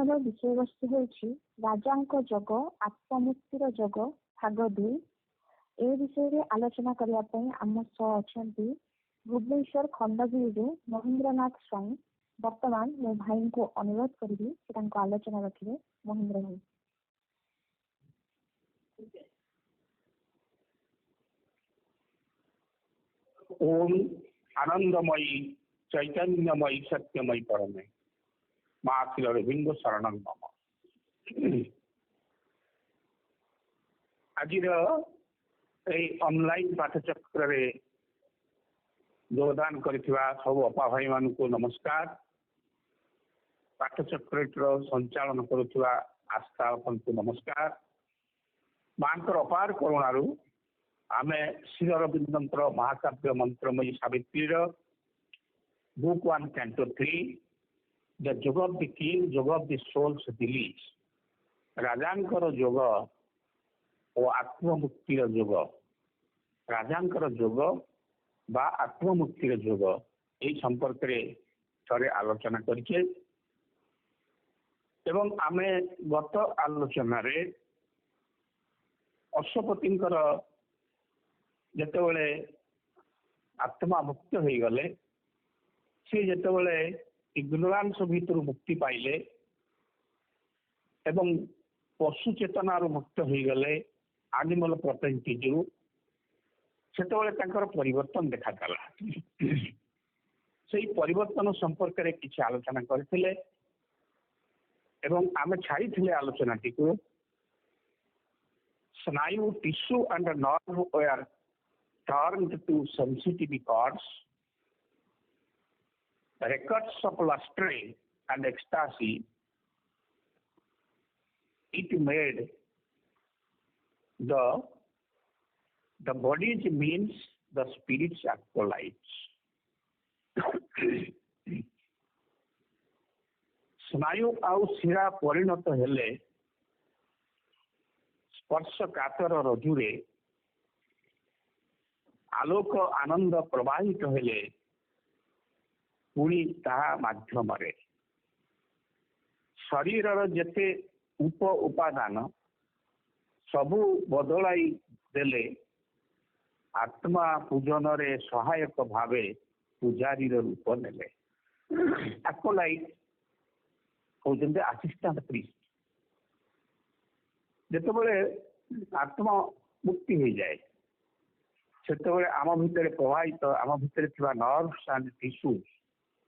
ଆଲୋଚନାର ବିଷୟବସ୍ତୁ ହେଉଛି ରାଜାଙ୍କ ଯୋଗ ଆତ୍ମମୁକ୍ତିର ଯୋଗ ଭାଗ 2। ଏ ବିଷୟରେ ଆଲୋଚନା କରିବା ପାଇଁ ଆମ ସହ ଅଛନ୍ତି ଭୁବନେଶ୍ୱର ଖଣ୍ଡଗିରିରୁ ମହେନ୍ଦ୍ରନାଥ ସ୍ୱାଇଁ। ବର୍ତ୍ତମାନ ମୋ ଭାଇଙ୍କୁ ଅନୁରୋଧ କରିବି ସେ ତାଙ୍କ ଆଲୋଚନା ରଖିବେ। ମହେନ୍ଦ୍ର ଭାଇ। ओम आनंदमयी चैतन्यमयी सत्यमयी परमे माँ श्री अरविंद शरणं मम। आज ऑनलाइन पाठचक्र रे योगदान करथिबा सब अपा भाई मान को नमस्कार। पाठचक्र संचालन करुवा आस्था को नमस्कार। मांकर अपार करुणारू आमे श्री अरविंद महाकाव्य मंत्रमयी सावित्री बुक 1 कैंटो 3 द जोग ऑफ द किंग जोग ऑफ द सोल्स डिलीज राजांकर जोग और आत्ममुक्तिर जोग राजांकर जोग बा आत्ममुक्तिर जोग यही संपर्क में थोड़े आलोचना करिके एवं आमे गत आलोचना रे अश्वपतिंकर जेतेबेले आत्मा मुक्त हो गले से जेतेबेले इग्नोरेंस भीतर मुक्ति पाइले एवं पशु चेतना मुक्त हो गले एनिमल प्रोपेंटिटी सेतेबेले तांकर परिवर्तन देखा गला। से परिवर्तन संपर्क में किसी आलोचना करथिले एवं आमे छाड़ी आलोचना टी को स्नायु tissue and nerve were turned to sensitive chords, records of lustre and ecstasy. It made the body's means the spirit's acolytes. स्नायु आउ शिरा परिणत हेले स्पर्श कातर रजुरे आलोक आनंद प्रवाहित हेले पुणी ताहा माध्यम शरीर जेते उपादान सबु बदलाई देले आत्मा पूजन रे सहायक भावे पूजारी रूप नेले। एकोलाइट होजंदे असिस्टेंट प्रीस्ट। जेतेबेले आत्मा मुक्ति हो जाए सेतेबेले आम भितर प्रवाहित आम भितर थिबा नर्व्स एंड टिश्यूज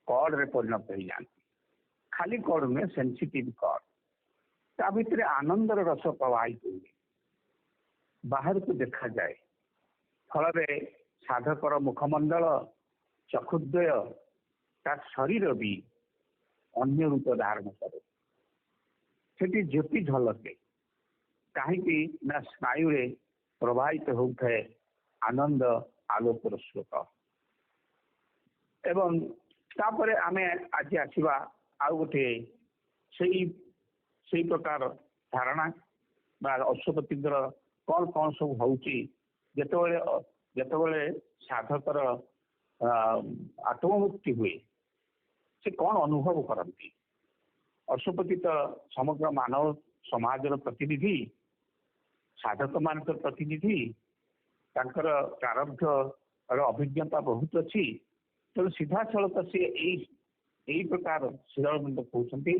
कॉर्ड रे परिणत हो जाती। खाली कॉर्ड में सेंसिटिव कॉर्ड ता भितर आनंदर रस प्रवाहित हुए बाहर को देखा जाए। फल साधकर मुखमंडल चक्षुद्वय ता शरीर भी अन्य रूप धारण करे। सेठी ज्योति झलके कहीं ना स्नायु रे प्रवाहित होता आनंद आलोकर स्रोत। एवं तापर आमे आज आसीबा आ गोटे से प्रकार धारणा बा अश्वपति कौन कौन सब होउची जेतेबेले साधकर आत्ममुक्ति हुए से कौन अनुभव करती। अश्वपति तो समग्र मानव समाज प्रतिनिधि साधक मान प्रतिनिधि तांकर प्रारब्ध अभिज्ञता बहुत अच्छी। तो सीधा सड़क सी यही प्रकार श्री अरविंद कहते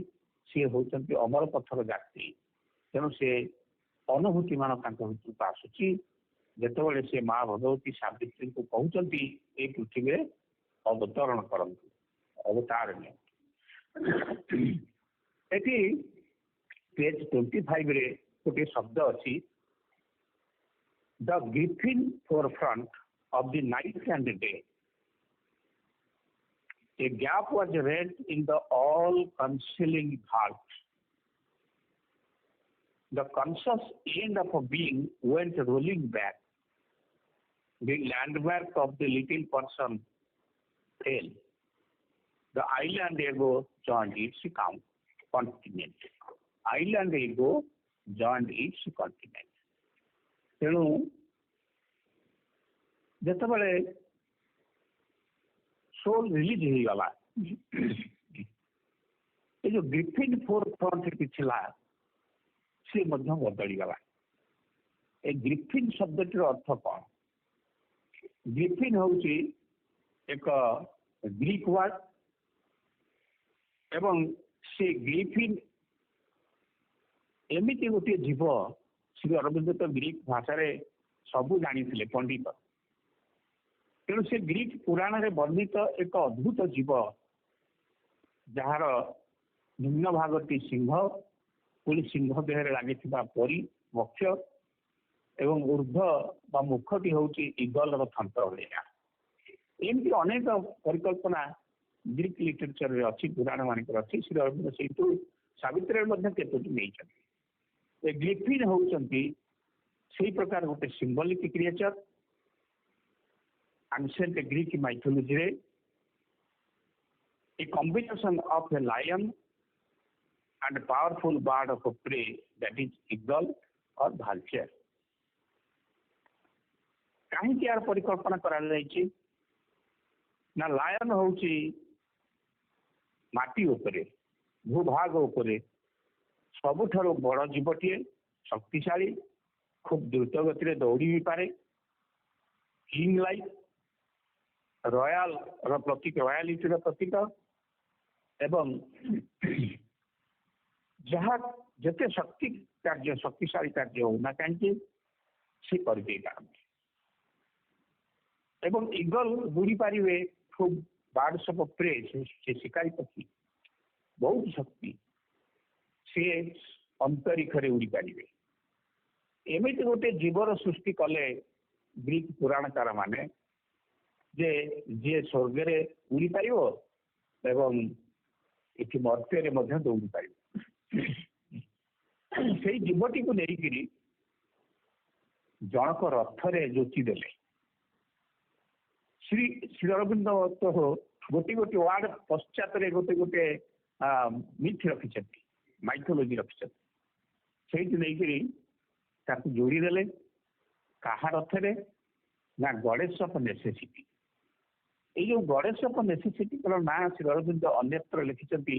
सी होती अमर पथर जाति। तेणु से अनुभूति मान भीतर आसूची जितेबाला से माँ भगवती सावित्री को कहते ये पृथ्वी अवतरण करंतु अवतार एटी पेज 25 रे गोटे शब्द अच्छी द गिफिन forefront of the night and the day. A gap was rent in the all-concealing heart. The conscious end of a being went rolling back. The landmark of the little person fell. The island ego joined its continent. Island ego joined its continent. तेणु जितेबाला soul release हो गला ये जो Griffin four front थिला सी बदली गला। ए Griffin शब्दटर अर्थ कौन? Griffin हूँ एक ग्रीक वर्ड एवं से ग्रिफिन एमती गोटे जीव श्री अरविंद तो ग्रीक भाषा सबू जानी पंडित तेणु से ग्रीक पुराण में वर्णित एक अद्भुत जीव जार निम्न भागटी सिंह पुणी सिंह देह लगे परी वक्ष एवं ऊर्ध्व बा मुखटी हूँ ईगल थंत भैया एमती अनेक परिकल्पना ग्रीक लिटरेचर अच्छी पुराण मानक अच्छी श्री अरविंद से सावित्री केतोटी नहीं। ग्रिफिन होती से प्रकार गोटे symbolic creature ancient Greek mythology रे a combination of a lion and powerful bird of prey that is eagle और भालचर। कहीं यार परिकल्पना करा ना लायन होची माटी उपरे भूभाग उपरे सबुठारु बड़ जीवटीए शक्तिशाली खूब द्रुत गति दौड़ी भी पारे किंग लाइक रॉयल प्रतीक रॉयलिटी प्रतीक एवं जहाँ जिते शक्ति कार्य शक्तिशाली कार्य होना कहीं से करते एवं ईगल बुड़ी पारे खूब बार्ड्स ऑफ प्रे से शिकारी पक्षी बहुत शक्ति से अंतरिक्षरे उड़ी पारे एमती गोटे जीवर सृष्टि कले ग्रीक पुराणकार माने जे जी स्वर्ग रे उड़ी पार एवं इति मर्त्य दौड़ी पार से जीवटी को लेकर जनक रथरे जोची देले श्री श्री अरविंद तो गोटे गोटे वार्ड पश्चात गोटे गोटे मिथ रखी माइथोलॉजी रखी से जोड़ी देले कहा रथरे ना गणेश ऑफ नेसेसिटी। ये गणेश ऑफ नेसेसिटी ना श्री अरविंद अन्यत्र लिखिं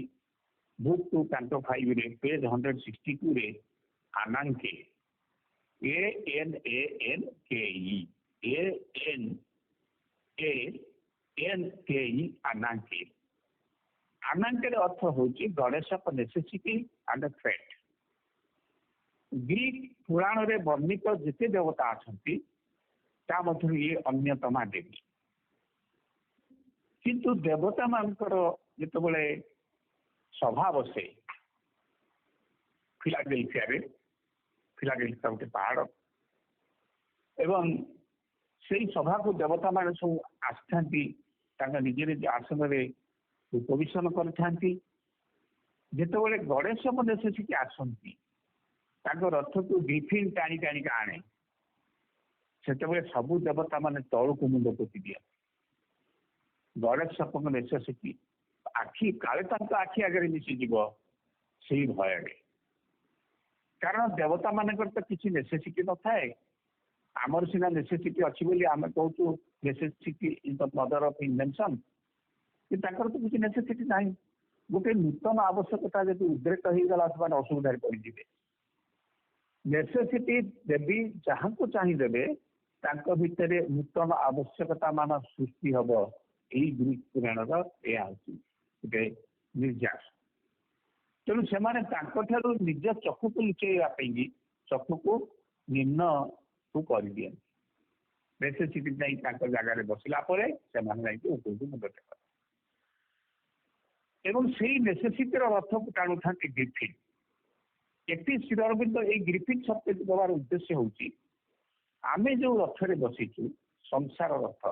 बुक 2 कैंटो 5 रे पेज 162 रे आनांके ANANKE आनांके आनांके अर्थ होची गणेश of necessity and threat. Greek पुराण रे वर्णित जिते देवता अच्छा मध्य ये अन्यतमा देवी किंतु देवता मानकर जिते सभा बसे फिलाडेल्फिया गोटे पहाड़ एवं से सभा को देवता मान सब आसता निजे निज आसन में उपवेशन करते गणेश नेसेसिटी आसती रथ को ग्रिफिन टाणी टाणी आने से सबू देवता मान तलू को मुंड पोति दिया गणेश नेसेसिटी आखि काले आखि आगे मिशीज से भय कारण देवता मानकर तो किसी नेसेसिटी न थाए आमर सीना नेसेसिटी अच्छी बोली आम कहूँ necessity is the mother of invention तो किसी नेसेसिटी ना गोटे नूतन आवश्यकता जब उद्रेक होगला से असुविधा पड़े नेसेसिटी देवी जहाँ को चाहिए भितर नूतन आवश्यकता मान सृष्टि हम यही ग्रीक पुराण गोटे निर्यास तेणु से निज चक्षु को लुचेवाई चक्षु को निम्न को कर दिए नेसेसिटी जगह बसला मुंड टेक एवं से नेसेसिटी रथ को टाणु था ग्रिफिन ये श्री अरविंद ये ग्रिफिन शब्द देवार उद्देश्य हूँ आमे जो रथरे बसीचु संसार रथ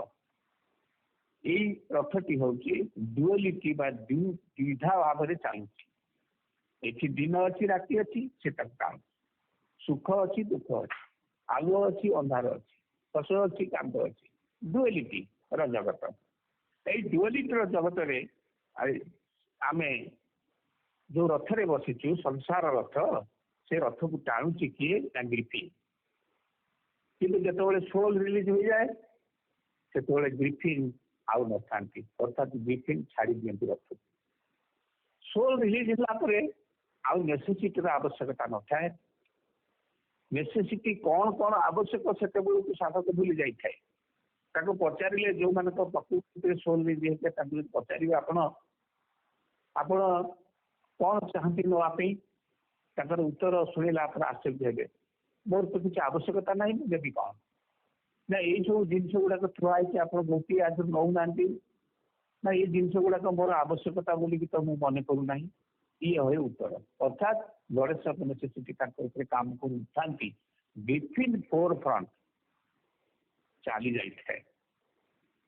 यही रथटी हूँ डुअलिटी द्विधा भाव में चलुची ये दिन अच्छी राति अच्छी से टाणु सुख अच्छी दुख अच्छी आलुओ अच्छी अंधार अच्छी हस अच्छी कांद अच्छी डुअलिटी जगत ये डुअलिटी जगत रे आमे जो रथरे बसीचु संसार रथ से रथ को टाणुची किए ग्रिफिन किंतु जो सोल रिलीज हो जाए से ग्रिफिन आउ न था अर्थात ग्रिफिन छाड़ी दिखती रथ सोल रिलीज है आउ नेसेसिटी आवश्यकता न थाए। नेसेसिटी कौन कौन आवश्यक से साधक भूली जाए पचारे जो मान प्रकृति सोल रिलीज होते पचारे आपण कौन चाहती नापी उत्तर शुणिला आश्चर्य हे मोर तो किसी आवश्यकता ना देवी कौन ना ये सब जिन गुड़ाक थुआई आप गोटे आज नौना ना ये जिन गुड़ाक मोर आवश्यकता बोलिकी तो मुझे मन करूना ये हुए उत्तर। अर्थात गणेश नेसेसिटी काम करूँ विथिन फोर फ्रंट चली जाए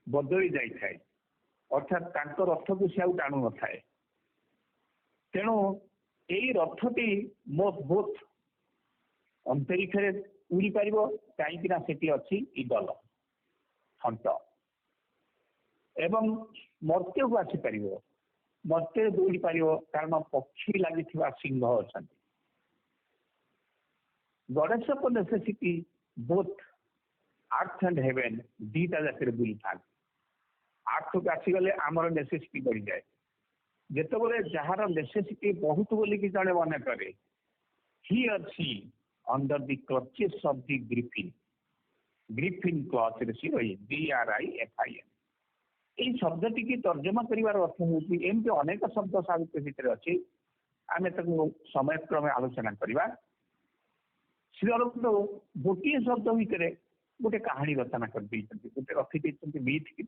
बदली जाए अर्थात रथ को सी टाणु न थाए। तेणु यही रथटी मो बोथ अंतरिक्ष उड़ी पार कहीं अच्छी ईगल हंट एवं मर्त्य को आसीपर मर्त्य दौड़ी पार कारण पक्षी लगी सिंह अच्छा। गणेश necessity both earth and heaven दीटा जाकर बुली था। अर्थ को आसीगले आमर नेसेसिटी बढ़ी जाए जिते जार नेसेसिटी बहुत बोलिकी जड़े मन करे ही और सी under the clutches of the griffin griffin clutch सी रही GRIFIN यही शब्दटी की तर्जमा कर अर्थ होमती अनेक शब्द साहित्य भितर अच्छी आम समय क्रमे आलोचना करवा। श्री अरविंद गोटे शब्द भितर गोटे कहानी रचना कर गोटे रखी मीथ की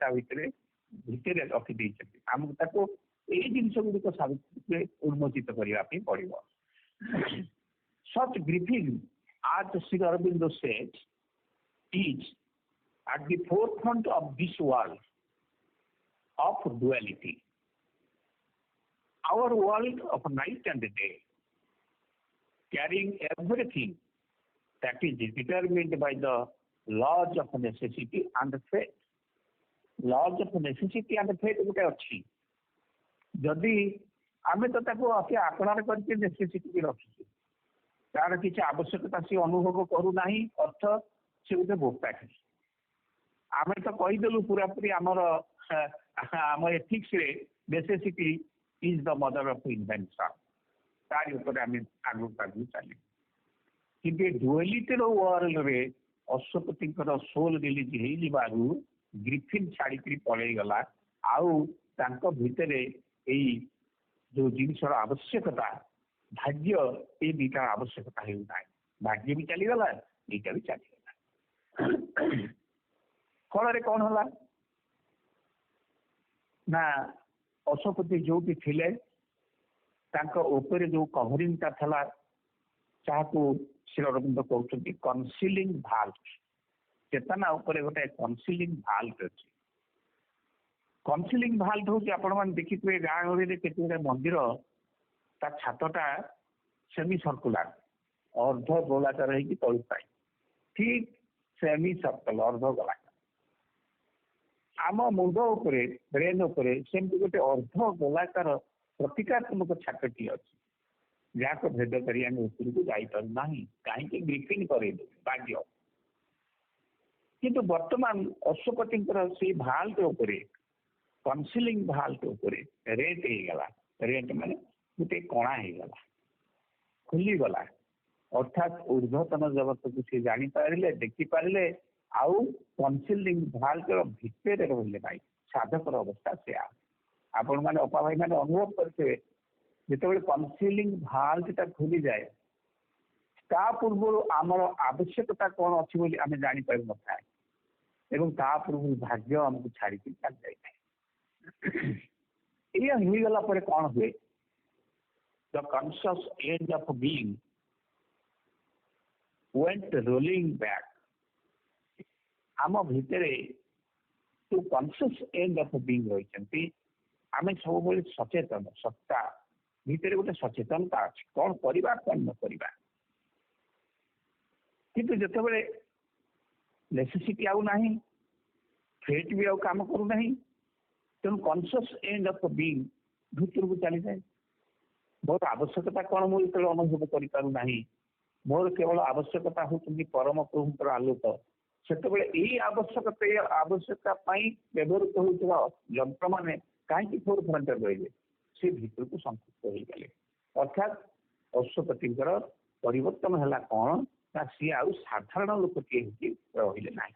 भितर रखी आमको ये जिनस गुड़िक साहित्य उन्मोचित करने पड़ो। Such griffin, as Sri Aurobindo says, is at the forefront of this world of duality. Our world of night and day, carrying everything that is determined by the laws of necessity and fate. Laws of necessity and fate गोटे अच्छी जदि आम तो अति आपणार करके necessity रखी तार किसी आवश्यकता सी अनुभव करूना अर्थ से गोटे बोपाटी आम तो कहीदेलु पूरा पूरी आमर एथिक्स रे necessity is the mother of invention तार ऊपर आम आगू चली कि डुअलिटीर वर्ल्ड रे अश्वपति सोल रिलीज हो ग्रिफिन छाड़ी पलि गला आउ भितर यही जो जिनसर आवश्यकता भाग्य ये दुईटा आवश्यकता होना भाग्य भी चलीगला दुईटा भी चलीगला फल कौन है ना अशोपति जो भी थिले ऊपर जो कभरिंग था जहाँ श्री अरविंद कहते कनसिलिंग भाल्व चेतना उपर गोटे कनसिलिंग भाल्व अच्छी कनसिलिंग भाल्व हूँ आपण मैंने देखिए गाँ गहली केते मंदिर ता छातटा सेमी सर्कुलर अर्ध गोलाकार होगी तलुपाई ठीक सेमी सर्कल अर्ध गोलाकार आम मुंड उपरे ब्रेन उपरे सेमती गोटे अर्ध गोलाकार प्रतिकात्मक छातटी अच्छी जहाँ को भेद कर ऊपर को जापारूना कहीं ग्रिफिन कर भाग्य किंतु वर्तमान अशोपति से भाल्व उपरे कनसिलिंग भाल्व उपरे रेट होगला रेट माने गोटे कणा होगला खुलीगला अर्थात ऊर्ध्वतन जगत को सी जापारे देखिपारे आउ कनसिलिंग भाल्व भितर रही ना साधकर अवस्था से आपण मैंने अपा भाई मैंने अनुभव करते जिते कनसिलिंग भाल्वटा खुली जाए ता पूर्व आमर आवश्यकता कौन अच्छी बोली आम जापर न था एवं ता पूर्व भाग्य आमको छाड़ी चल जाए ये होगला कौन हुए the conscious end of being went rolling back आम भितर जो कॉन्शियस एंड ऑफ बीइंग रही आम सब सचेतन सत्ता भितर गोटे सचेतनता अच्छी कौन करवा कौन न करवा किंतु जिते नेसेसिटी आउ ना फेट भी आउ काम करूना तेणु कॉन्शियस एंड ऑफ बीइंग भितर को चली जाए मोर आवश्यकता कौन मुझे अनुभव करूना मोर केवल आवश्यकता हूँ परम प्रभुंर आलोक से आवश्यकता व्यवहृत होता यंत्र मैंने कहीं फोर फ्रंट रही से भीतर को संपुक्त हो गले अर्थात पशुपतिଙ୍କର परिवर्तन है कौन ना सी आउ साधारण लोक रही ना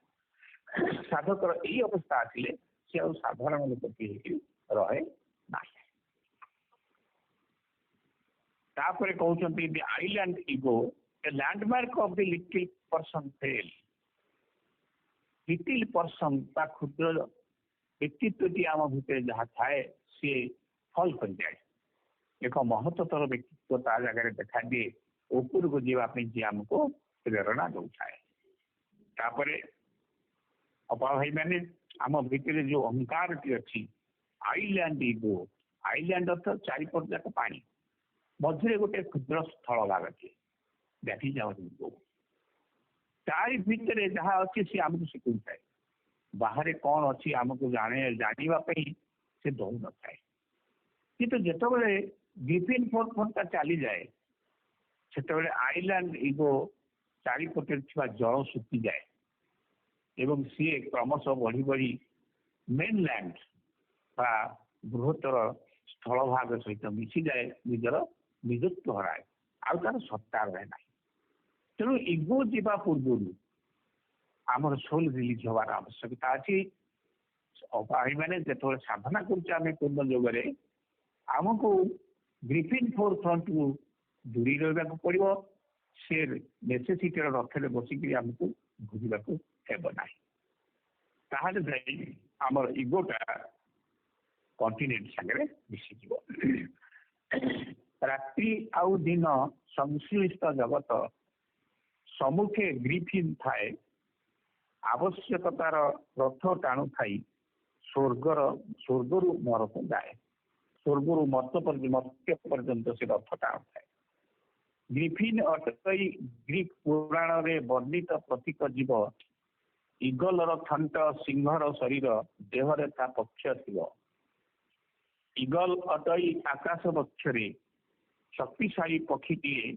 साधकर यही अवस्था आसिले सी आउ साधारण लोक रहे ना तापर कहते the island ego a landmark of the little person fail little person क्षुद्र व्यक्तित्व आम भितर जहाँ थाए सी फल कर जाए एक महत्तर व्यक्तित्व ता जगह देखा दिए ऊपर को जावाई जी आमको प्रेरणा दौए तापर अपा भाई मैंने आम भितर जो अहंकार टी अच्छी आइलैंड इगो आइलैंड अर्थ चारिपट जाक पानी मझे गोटे क्षुद्र स्थल भाग अच्छे दैट इज आवर इगो तारी भितर जहाँ अच्छे सी आमको शिखुए बाहर कौन अच्छी आमको जानापी से दौ न थाए कि जिते ग्रिफिन फोर्ट चली जाए से आइलैंड इगो चारिपटे जल सुखी जाए एवं सी क्रमश बढ़ी बढ़ी मेनलैंड बा बृहत्तर स्थल भाग सहित मिसी जाए निजर निजत्व हराए आउ तार सत्ता रहे ना तेणु इगो जीवा पूर्व आमर सोल रिलीज हवार आवश्यकता अच्छी भाई मैंने जो साधना करें पूर्ण जोगरे आमको ग्रिफिन फोर फ्रंट को दूरी रहा पड़ो से नेसेसिटी रथरे बसिक आमको भोगवा हेबना आमर इगोटा कंटिनेंट सागर मिसीज रात्रि आउ दिन संश्लिष्ट जगत सम्मुखे ग्रिफिन थाए आवश्यकतार रथ टाणु थाई स्वर्गर मरक जाए स्वर्गर मर्त्य पर्यंत से रथ टाणु थाए ग्रिफिन अटकई ग्रीक पुराण रे वर्णित प्रतीक जीव इगलर थंट सिंहर शरीर देहरे ता पक्ष थिव इगल अटई आकाश बक्षरे शक्तिशाली पक्षीटीए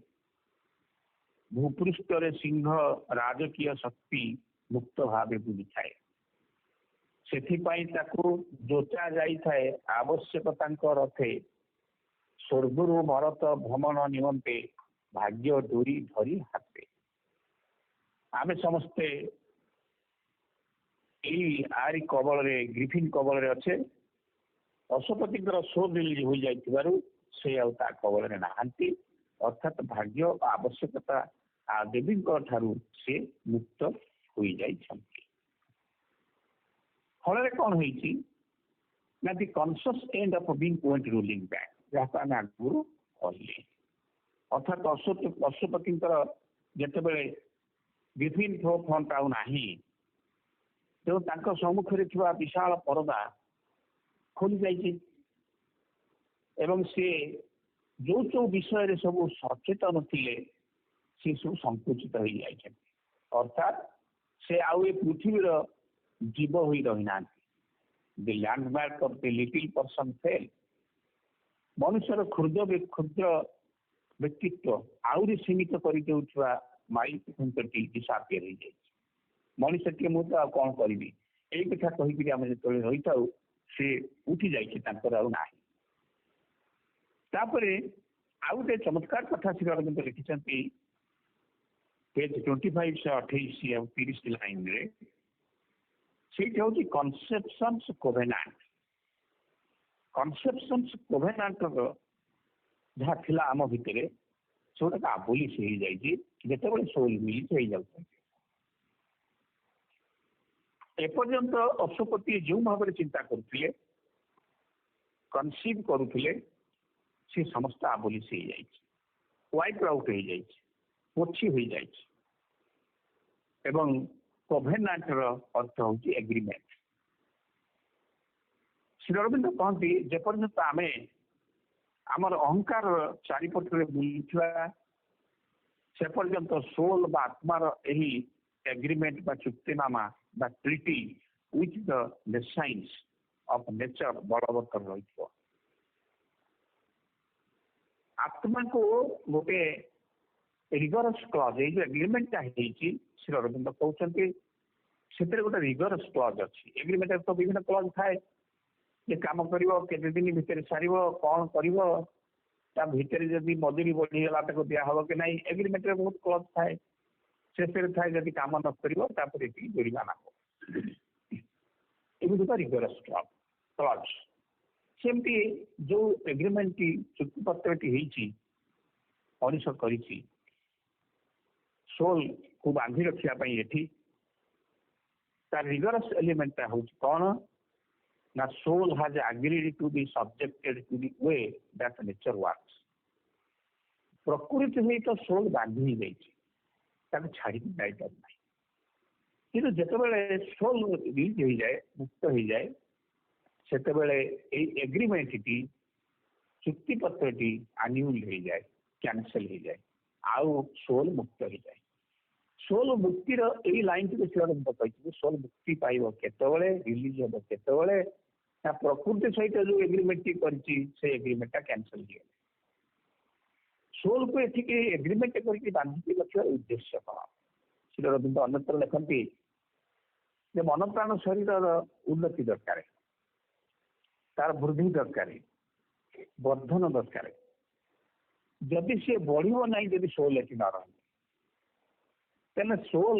भूपृष्ठ सिंह राजकीय शक्ति मुक्त भाव बुली थाए से जोचा जाए आवश्यकता रथे स्वर्गरु मरत भ्रमण निमंते भाग्य डोरी धरी हाथे आमे समस्ते आरी कबल रे ग्रिफिन कबल रे अच्छे पशुपति सोल रिलीज हो जाए से कबल रे नहांती अर्थात भाग्य आवश्यकता देवी ठारू से मुक्त हो जाइछंती फल कौन होइछि ना the conscious end of being point ruling back जहाँ आम आगुरी कहले अर्थात पशुपति जिते विभिन्न फ्लो फ्रंट आउ नाही तेणु सम्मुखें थिबा विशाल परदा खोली जाइछि एवं से जो जो विषय सब सचेतन थिले से सब संकुचित हो जाइछन्ति अर्थात से आउ ए पृथ्वीर जीव हो रही ना the landmark of the little person fell मनुष्यर क्षुद्र व्यक्तित्व आउरी सीमित कर माइल खुंटी डिसापियर हो जाए मनुष्य मुझे कौन करी यही कथा कहीकि आम जो रही था से उठी जाना आउ गोटे चमत्कार कथा श्री अरविंद लिखिं पेज 25 से 28 30 लाइन रे से कनसेप्शंस कोवेनांट जहाँ थिला आम भितर से गोटे आबोलिश हो जाए जिते सोल मिलिट हो जाए एपर्यंत पशुपति जो भाव में चिंता करते कनसीव करुले से समस्त आबोलिश हो जाए वाइप आउट हो जाए पोछी हो जाए एवं कोवेनांट अर्थ हूँ एग्रीमेंट श्री अरविंद कहती जेपर्यंत आम आमर अहंकार चारिपटे बुलुवा से पर्यंत सोल बा आत्मार यही एग्रीमेंट बा चुक्तिनामा बा treaty with the science of nature बलवत्तर रही आत्मा को गोटे रिगरस क्लज ये जो एग्रीमेंट श्री अरविंद कहते से गोटे रिगरस क्लज अच्छी एग्रीमेंट तो विभिन्न क्लज थाए ଯେ କାମ କରିବ କେତେ ଦିନ ଭିତରେ ସାରିବ କଣ କରିବ ତା ଭିତରେ ଯଦି ମଜୁରୀ ବଢିଗଲା ତାକୁ ଦିଆହବ କି ନାହିଁ ଏଗ୍ରିମେଣ୍ଟରେ ବହୁତ କ୍ଲଜ ଥାଏ ଶେଷରେ ଥାଏ ଯଦି କାମ ନ କରିବ ତାପରେ ଏତିକି ଜୋରିମାନା ହବ ଏଗୁଡ଼ିକ ରିଗରସ୍ କ୍ଲଜ ସେମିତି ଯୋଉ ଏଗ୍ରିମେଣ୍ଟଟି ଚୁକ୍ତିପତ୍ରଟି ହେଇଛି ମଣିଷ କରିଛି ସୋଲ କୁ ବାନ୍ଧି ରଖିବା ପାଇଁ ଏଠି ତାର ରିଗରସ୍ ଏଲିମେଣ୍ଟଟା ହଉଛି କଣ ନା soul has agreed to be subjected to the way that nature works ପ୍ରକୃତି ସହିତ soul ବାନ୍ଧି ହେଇଯାଇଛି ତାକୁ ଛାଡ଼ିକି ଯାଇପାରୁ ନାହିଁ କିନ୍ତୁ ଯେତେବେଳେ soul ରିଲିଜ୍ ହେଇଯାଏ ମୁକ୍ତ ହେଇଯାଏ ସେତେବେଳେ ଏଇ ଏଗ୍ରିମେଣ୍ଟଟି ଚୁକ୍ତିପତ୍ରଟି ଆନ୍ୟୁଲ ହେଇଯାଏ କ୍ୟାନସେଲ ହେଇଯାଏ ଆଉ soul ମୁକ୍ତ ହେଇଯାଏ सोल मुक्तिर यही लाइन टी कही सोल मुक्ति पाइब केतबळे रिलीज हम केतबळे ना प्रकृति सहित जो एग्रीमेंट टी करछि से एग्रीमेंट टा कैंसिल हो सोल को एथिक एग्रीमेंट करके बांधी रखिया उद्देश्य करा श्री अरविंद अन्यत्र लिखंती जे मन प्राण शरीर उन्नति दरकार तार वृद्धि दरकार वर्धन दरकार जदि से बढ़िबो नहीं जदि सोल एठी न रहे तेना सोल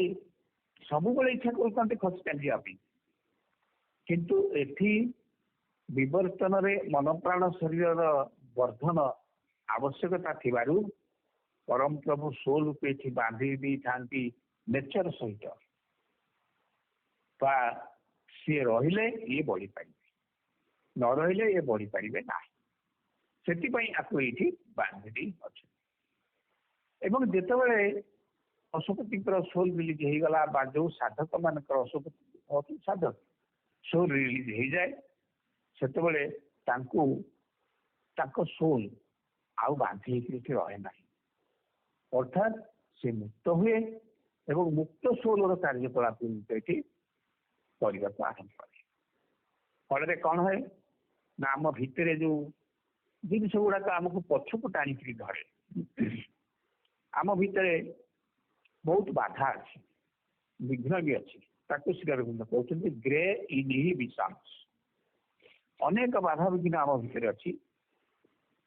सब इच्छा करते खसी चलिया किंतु एठी विवर्तन रे मन प्राण शरीर वर्धन आवश्यकता थिबारु परम प्रभु सोल को एठी बांधी दी थांती नेचर सहित बा सी रहिले ये बढ़ी पारिबे न रहिले ये बढ़ी पारिबे ना सेति पई आकु एठी बांधी दी अछि एवं जेतेबेले अशुपति सोल रिलीज हो गला जो साधक मान अशुपति साधक सोल रिलीज हो जाए से सोल आउ बांधी रहे ना अर्थात से मुक्त हुए एवं मुक्त सोल कार्यकलाप करने को आरंभ करे फल कौन है ना आम भितर जो जिन गुड़ाक आमको पछक टाणिक धरे आम भितर बहुत बाधा अच्छी विघ्न भी अच्छी श्री अरविंद कहते ग्रे इनहिबिशंस अनेक बाधा विघ्न आम भितर अच्छी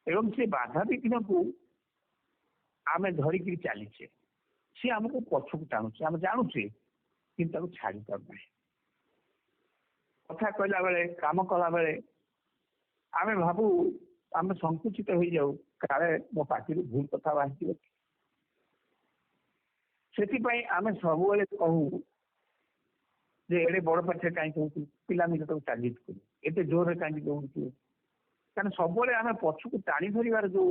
एवं से बाधा विघ्न को आम धरिक चलीचे सी आमको पछक टाणुचे आम जानूचे कि छाड़ी पारना कथा कहला बेले काम कला बेले आम भावु आम संकुचित हो जाऊ काले मो पार्टी भूल कथा बाहर से आम सब कहू जे एडे बड़ पाखे कहीं कहूँ पिला तो टार्गेट करू एते जोर कहीं कहूँ कारण सब आम पछक टाणी धरबार जो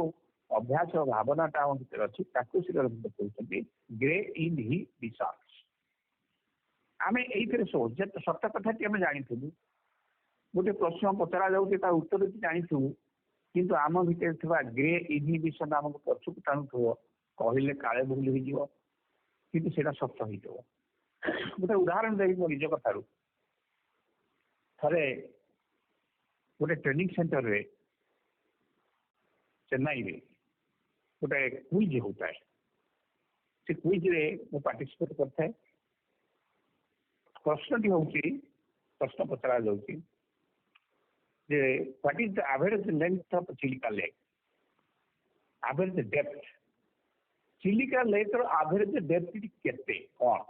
अभ्यास भावनाटा आम भर अच्छी श्री अरविंद कहते ग्रे इनहिबिशंस आम ये सत कथा आम जानी गोटे प्रश्न पचरा जाऊे उत्तर जानी किंतु आम भर ग्रे इनहिबिशन आमको पछक टाणुव कहले काले भूल हो किंतु सेटा सत्य हो गोटे उदाहरण देवी मो निज कथार थे गोटे ट्रेनिंग सेंटर रे चेन्नई रे गोटे क्विज होता है से क्विज रे मु पार्टिसिपेट करता है प्रश्न हूँ प्रश्न पचरा जाऊँगी what is the average length of Chilika lake average depth Chilika lake average depth केते कौन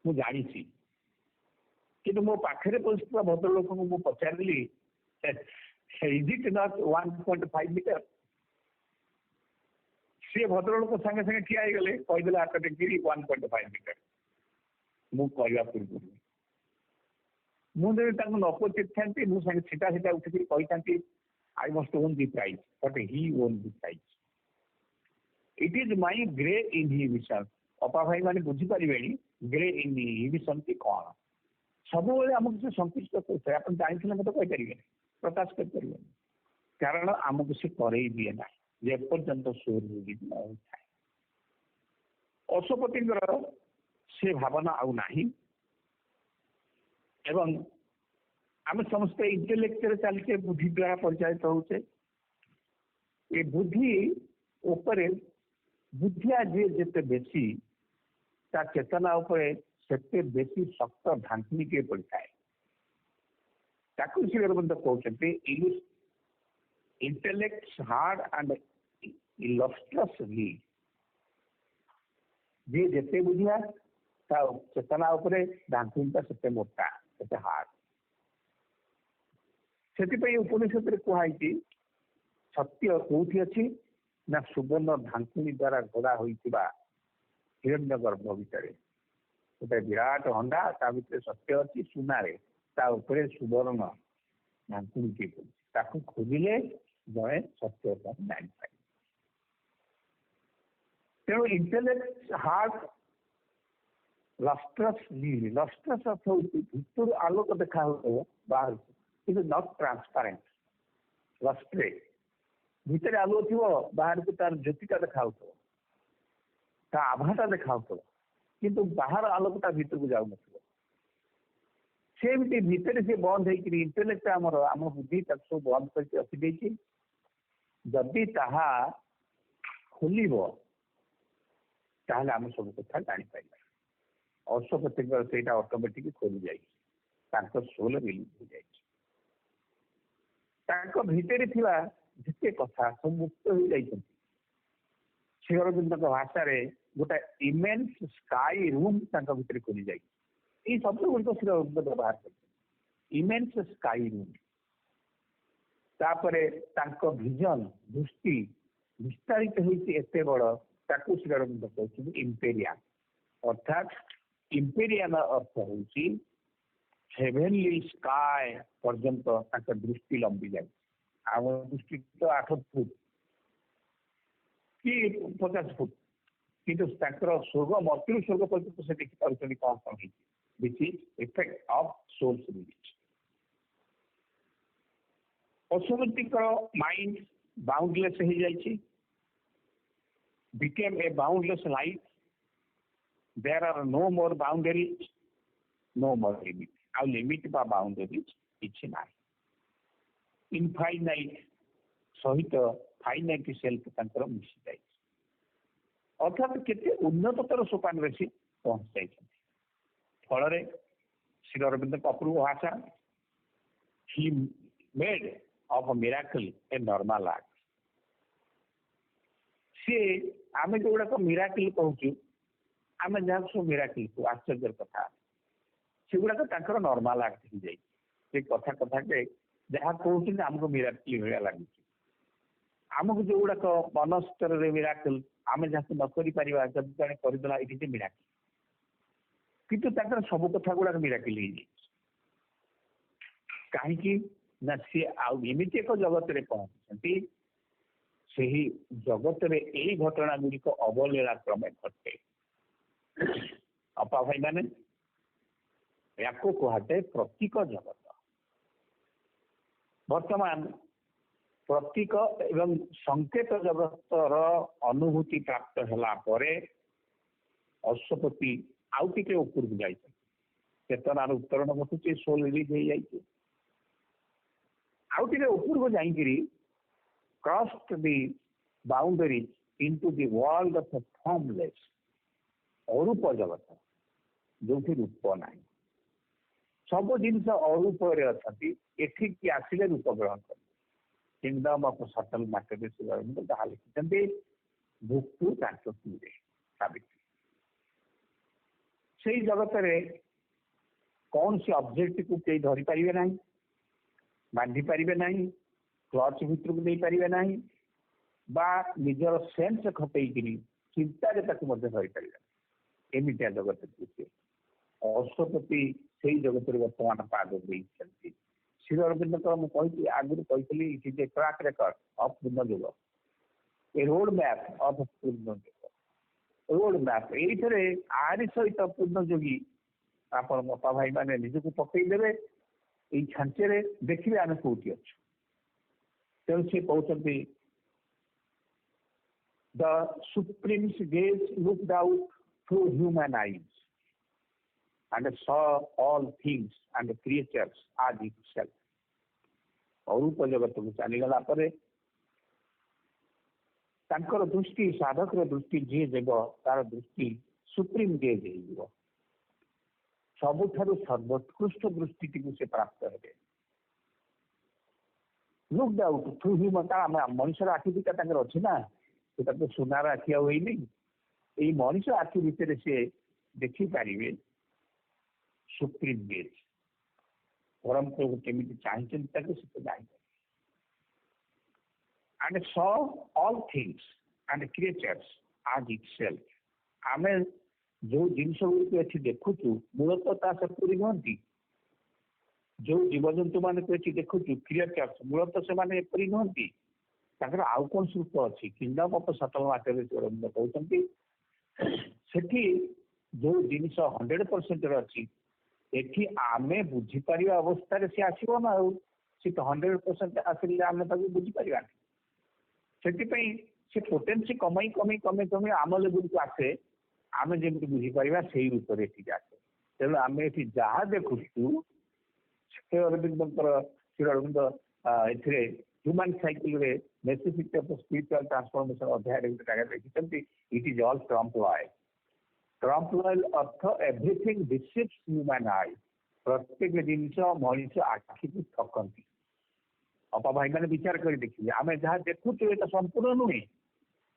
मु जानी कि मो पाखे बसुवा भद्रलोक को मुझे पचारि इज इट नॉट 1.5 मीटर सी भद्रलोक सागे सागे ठिया गले कहीदे हाथ टेक 1.5 मीटर मुझा पूर्व मुझे न पचारि था मुझे सीटा सीटा उठिक कही था I must own the prize but he own the prize it is my grey inhibition अपा भाई मैंने बुझीपारे ग्रे इनहिबिशन की कौन सब आमको संकुचित करते आप जानते मत कहींपारे प्रकाश करें कारण आमको सी करे दिए ना जेपर्यंत सोर रिलीज न होता अशुपति से भावना आउ नहीं एवं आम समस्त इंटेलेक्चुअल चलते बुद्धि द्वारा परिचालित होचे ये बुद्धि उपरे बुद्धिया जी जिते बेसी ता चेतना उपरे सेते बेसी शक्त ढांकनी के पड़ता है ତାକୁ ସେ କହୁଛନ୍ତି intellects hard and illustriously ଯେ ଯେତେ ବୁଝିବା ତା ଚେତନା ଉପରେ ଢାଙ୍କୁଣିଟା ସେତେ ମୋଟା ସେତେ ହାର୍ଡ। ସେଥିପାଇଁ ଉପନିଷଦରେ କୁହାଯାଇଛି ସତ୍ୟ କୋଉଠି ଅଛି ନା ସୁବର୍ଣ୍ଣ ଢାଙ୍କୁଣି ଦ୍ୱାରା ଘୋଡ଼ା ହୋଇଥିବା ହିରଣ୍ୟ ଗର୍ଭ ଭିତରେ ଗୋଟେ ବିରାଟ ହଣ୍ଡା, ତା ଭିତରେ ସତ୍ୟ ଅଛି ସୁନାରେ, ତା ଉପରେ ସୁବର୍ଣ୍ଣ ଢାଙ୍କୁଣି କିଏ ପଡୁଛି, ତାକୁ ଖୋଜିଲେ ଜଣେ ସତ୍ୟତା ଜାଣିପାରିବ। ତେଣୁ ଇଣ୍ଟେଲେକ୍ଟ ହାର୍ଟ ଲଷ୍ଟ୍ରସ୍ ଅର୍ଥ ହଉଛି ଭିତରୁ ଆଲୋକ ଦେଖା ହଉଥିବ ବାହାରକୁ, କିନ୍ତୁ ନଟ୍ ଟ୍ରାନ୍ସପାରେଣ୍ଟ। ଲଷ୍ଟ୍ରେ ଭିତରେ ଆଲୋକ ଥିବ, ବାହାରକୁ ତାର ଜ୍ୟୋତିଟା ଦେଖା ହଉଥିବ, ତା ଆଭାଟା ଦେଖା ହଉଥିବ, କିନ୍ତୁ ବାହାର ଆଲୋକଟା ଭିତରକୁ ଯାଉନଥିବ। ସେମିତି ଭିତରେ ସେ ବନ୍ଦ ହେଇକିରି ଇଣ୍ଟେଲେକ୍ଟ ଆମ ବୁଦ୍ଧି ତାକୁ ସବୁ ବନ୍ଦ କରିକି ରଖିଦେଇଛି। ଯଦି ତାହା ଖୋଲିବ ତାହେଲେ ଆମେ ସବୁ କଥା ଜାଣିପାରିବା। ଅଶ୍ୱପତିଙ୍କର ସେଇଟା ଅଟୋମେଟିକ ଖୋଲି ଯାଇଛି, ତାଙ୍କ ସୋଲ ରିଲିଜ ହେଇଯାଇଛି। ତାଙ୍କ ଭିତରେ ଥିବା ଯେତେ କଥା ସବୁ ମୁକ୍ତ ହେଇଯାଇଛନ୍ତି। ଶ୍ରୀ ଅରବିନ୍ଦଙ୍କ ଭାଷାରେ ଗୋଟେ ଇମେନ୍ସ ସ୍କାଇ ରୁମ୍ ତାଙ୍କ ଭିତରେ ଖୋଲି ଯାଇଛି। ଏଇ ଶବ୍ଦ ଗୁଡ଼ିକ ଶ୍ରୀ ଅରବିନ୍ଦ ବ୍ୟବହାର କରିଛନ୍ତି, ଇମେନ୍ସ ସ୍କାଇ ରୁମ୍। ତାପରେ ତାଙ୍କ ଭିଜନ ଦୃଷ୍ଟି ବିସ୍ତାରିତ ହେଇଛି ଏତେ ବଡ, ତାକୁ ଶ୍ରୀ ଅରବିନ୍ଦ କହୁଛନ୍ତି ଇମ୍ପେରିଆଲ। ଅର୍ଥାତ୍ ଇମ୍ପେରିଆଲ ଅର୍ଥ ହଉଛି ହେଭେନଲି ସ୍କାଏ ପର୍ଯ୍ୟନ୍ତ ତାଙ୍କ ଦୃଷ୍ଟି ଲମ୍ବି ଯାଇଛି। ଆମ ଦୃଷ୍ଟି ତ 8 ଫୁଟ କି 50 ଫୁଟ, କିନ୍ତୁ ତାଙ୍କର ସ୍ୱର୍ଗ ମର୍ତ୍ତ୍ୟରୁ ସ୍ୱର୍ଗ ପର୍ଯ୍ୟନ୍ତ ସେ ଦେଖିପାରୁଛନ୍ତି କଣ କଣ ହେଇଛି। This is effect of souls release. ଅଶ୍ୱପତିଙ୍କର ମାଇଣ୍ଡ ବାଉଣ୍ଡଲେସ୍ ହେଇଯାଇଛି, became a boundless light. There are no more boundaries, no more limit. ଆଉ ଲିମିଟ ବା ବାଉଣ୍ଡାରିଜ କିଛି ନାହିଁ। ଇନଫାଇନାଇଟ ସହିତ ଫାଇନାଇଟ ସେଲ୍ଫ ତାଙ୍କର ମିଶି ଯାଇଛି। ଅର୍ଥାତ୍ କେତେ ଉନ୍ନତତର ସୋପାନରେ ସେ ପହଞ୍ଚି ଯାଇଛନ୍ତି। ଫଳରେ ଶ୍ରୀ ଅରବିନ୍ଦଙ୍କ ଅପୂର୍ବ ଭାଷା, he made of a miracle a normal act. ସିଏ ଆମେ ଯୋଉଗୁଡାକ ମିରାକିଲ କହୁଛୁ, ଆମେ ଯାହାକୁ ସବୁ ମିରାକିଲ କହୁ, ଆଶ୍ଚର୍ଯ୍ୟର କଥା, ସେଗୁଡାକ ତାଙ୍କର ନର୍ମାଲ ଆକ୍ଟ ହେଇଯାଇଛି। ସେ କଥାକେ ଯାହା କହୁଛନ୍ତି ଆମକୁ ମିରାକିଲ ଭଳିଆ ଲାଗୁଛି। ଆମକୁ ଯୋଉଗୁଡାକ ମନସ୍ତରରେ ମିରାକିଲ, ଆମେ ଯାହାକୁ ନ କରିପାରିବା, ଯଦି ଜଣେ କରିଦେଲା ଏଠି ଯେ ମିରାକିଲ, କିନ୍ତୁ ତାଙ୍କର ସବୁ କଥା ଗୁଡାକ ମିରାକିଲ ହେଇଯାଇଛି। କାହିଁକି ନା ସିଏ ଆଉ ଏମିତି ଏକ ଜଗତରେ ପହଞ୍ଚିଛନ୍ତି, ସେହି ଜଗତରେ ଏଇ ଘଟଣା ଗୁଡ଼ିକ ଅବଲୀଳା କ୍ରମେ ଘଟେ। ଅପା ଭାଇ ମାନେ, ୟାକୁ କୁହାଯାଏ ପ୍ରତୀକ ଜଗତ। ବର୍ତ୍ତମାନ ପ୍ରତୀକ ଏବଂ ସଂକେତ ଜଗତର ଅନୁଭୂତି ପ୍ରାପ୍ତ ହେଲା ପରେ ଅଶ୍ୱପତି ଆଉ ଟିକେ ଉପରକୁ ଯାଇଛନ୍ତି। ଚେତନାର ଉତ୍ତରଣ ଘଟୁଛି, ସୋଲ ରିଲିଜ ହେଇଯାଇଛି। ଆଉ ଟିକେ ଉପରକୁ ଯାଇକିରି crossed the boundaries into the world of the formless, ଅରୂପ ଜଗତ, ଯୋଉଠି ରୂପ ନାହିଁ। ସବୁ ଜିନିଷ ଅରୂପରେ ଅଛନ୍ତି, ଏଠିକି ଆସିଲେ ରୂପ ଗ୍ରହଣ କରିବେ। କିଙ୍ଗଡମ ଅଫ ସଟଲ ମ୍ୟାଟର ଯାହା ଲେଖିଛନ୍ତି ଭୁକ୍ତୁ ଚାଞ୍ଚୋଟିରେ ସାବିତ୍ରୀ। ସେଇ ଜଗତରେ କୌଣସି ଅବଜେକ୍ଟକୁ କେହି ଧରିପାରିବେ ନାହିଁ, ବାନ୍ଧି ପାରିବେ ନାହିଁ, କ୍ଲଚ ଭିତରକୁ ଦେଇପାରିବେ ନାହିଁ, ବା ନିଜର ସେନ୍ସ ଖଟେଇକିରି ଚିନ୍ତାରେ ତାକୁ ମଧ୍ୟ ଧରିପାରିବେ। ଏମିତିଆ ଜଗତ ଦୃଶ୍ୟ ଅଶ୍ୱପତି ସେଇ ଜଗତରେ ବର୍ତ୍ତମାନ ପାଦ ଦେଇଛନ୍ତି। ଶ୍ରୀ ଅରବିନ୍ଦଙ୍କ ମୁଁ କହିଥିଲି, ଆଗରୁ କହିଥିଲି, it is a track record of ପୂର୍ଣ୍ଣ ଯୁଗ, ଏ ରୋଡ ମ୍ୟାପ ଅଫ୍ ପୂର୍ଣ୍ଣ ଯୁଗ। ରୋଡ ମ୍ୟାପ ଏଇଥିରେ ଆରି ସହିତ ପୂର୍ଣ୍ଣ ଯୋଗୀ ଆପଣ ବାପା ଭାଇ ମାନେ ନିଜକୁ ପକେଇଦେବେ ଏଇ ଛାଞ୍ଚରେ, ଦେଖିବେ ଆମେ କୋଉଠି ଅଛୁ। ତେଣୁ ସେ କହୁଛନ୍ତି the supreme's gaze looked out through human eyes and saw all things and creatures as itself. ଅରୂପ ଜଗତକୁ ଚାଲିଗଲା ପରେ ତାଙ୍କର ଦୃଷ୍ଟି, ସାଧକର ଦୃଷ୍ଟି ଯିଏ ଦେବ, ତାର ଦୃଷ୍ଟି ସୁପ୍ରିମ ଗେଜ୍ ହେଇଯିବ। ସବୁଠାରୁ ସର୍ବୋତ୍କୃଷ୍ଟ ଦୃଷ୍ଟିଟିକୁ ସେ ପ୍ରାପ୍ତ ହେବେ। looked out through human मनुष्य आखि दिटा अच्छी ना सेटा तो सुनार आखि आईनी ये मनुष्य आखि भितर से देखी पारे सुप्रीम बेच परम प्रभु केमी चाहिए and saw all things and creatures as itself आमे जो जिनस गुड़ी देखुचु मूलतः ता सपुरी नहंती जो जीवजंतु मान देखुचु क्रिएचर्स मूलतः से माने एपरी नहंती ताकर आउ कोन रूप अछि किंगडम ऑफ सटल मैटर कहउछंती सेठी जो जिनिस 100% अछि एठी आमे बुझी परिया अवस्था रे से आसीबो ना से 100% आसिले आमे ताकू बुझी परिया सेठी से पोटेंसी कमई कमई कमई कमई आम लेवल को आसे आम जमी बुझी पारा से रूप से आसे तेणु आम ये जहाँ देखुचु Shri Aurobindo human cycle necessity of spiritual transformation अध्याय देखते it is all trump loyal trump loyal earth everything deceives human आई प्रत्येक जिनस मनुष्य आखि को ठकती अपा भाई मैंने विचार कर देखिए आम जहाँ देखुचु ये संपूर्ण नुहे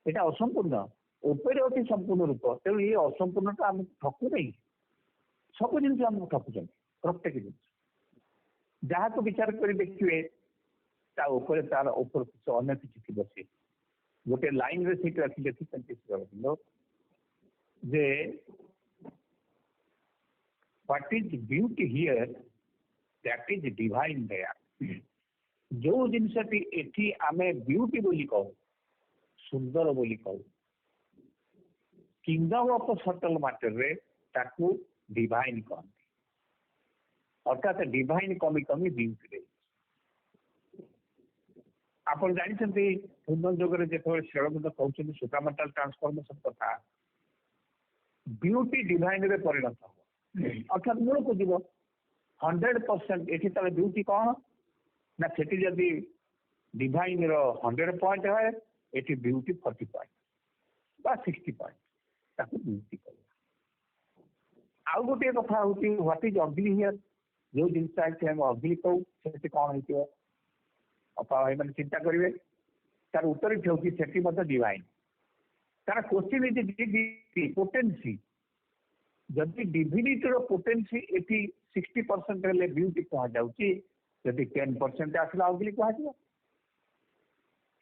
यहाँ असंपूर्ण उपरे अच्छी संपूर्ण रूप तेणु ये असंपूर्णता आम ठकु नहीं सब जिन आम ठकुच प्रत्येक जिन जहाँ तो विचार कर देखिए तार ऊपर किसी अन्य किसी थी से गोटे लाइन रे सीट रखी लिखिं जे what is beauty here that is divine there जो जिनसटी एठी आमे ब्यूटी बोली कहू सुंदर बोली कहू किंगडम ऑफ सटल मैटर रे ताकू डिवाइन कहते अर्थात डिवाइन कमी कमी ब्यूटी रे आप जानते पुनः जुगे जो श्रीअरविंद कहते सुप्रामेंटाल ट्रांसफॉर्मेशन कथा ब्यूटी डिवाइन रे परिणत हो अर्थात मूल को जीव 100% एठी तार ब्यूटी कौन ना सेठी जदि डिवाइन रो 100 पॉइंट है एठी ब्यूटी 40 पॉइंट बा 60 पॉइंट ताकू ब्यूटी कहला आउ गोटे कथा होती व्हाट इज अगली हियर जो जिनस आइए हम अगली कहू से कौन हो अपा भाई मैंने चिंता करेंगे तार उत्तर होती से डिवाइन तार क्वेश्चन इज पोटेंसी जदि डिविनिटी पोटेंसी एटी 60% हेले ब्यूटी कह जाउची जदि 10% आसला अगली कह जाओ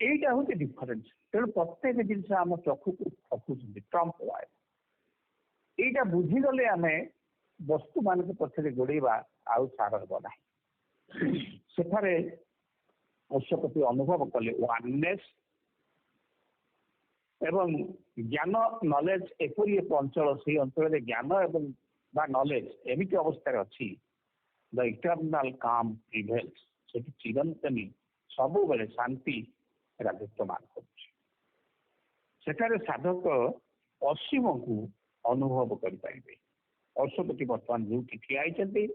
एटा होते डिफरेंस तेणु प्रत्येक जिनस आम चक्षु को ठकुचंती ट्रम्प लॉयल एटा बुझीगले आम वस्तु मान पछरे गोड़ेबा आउ सार हम ना सेठारे अश्वपति अनुभव कले वाननेस एवं ज्ञान नॉलेज एपरी एक अंचल से अंचल ज्ञान एवं बा नॉलेज एमिति अवस्था अच्छी द इटर्नाल काम प्रिवेल्स से चिरंतनी सब बेले शांति राजत्वमान कर साधक असीम को अनुभव करें अश्वपति बर्तमान जो ठिया श्री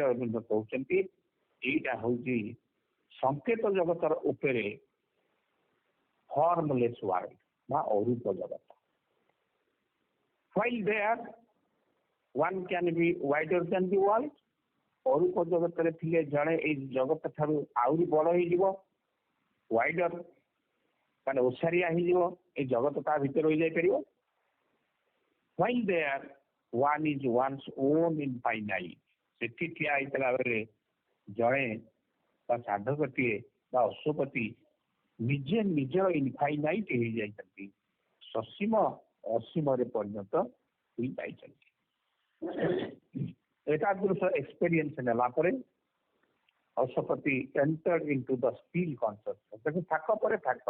अरविंद कहते यहीटा हूँ संकेत जगतर उपरे फॉर्मलेस वर्ल्ड बा अरूप जगत while there one can be wider than the world अरूप जगत रे थिले जणे ए जगत थारु आउरी बड़ हे जीवो वाइडर माने ओसारिया हे जीवो ए जगत ता भीतर होई जाय परियो while there one is one's own infinite सेठी ठिया आइतला बेले जणे बा साधकटीए बा अश्वपति निजे निज इनफाइनाइट हो जाती ससीम असीम परिणत हो एक्सपीरियंस नेला Ashwapati entered into the steel consciousness थाक पर थाक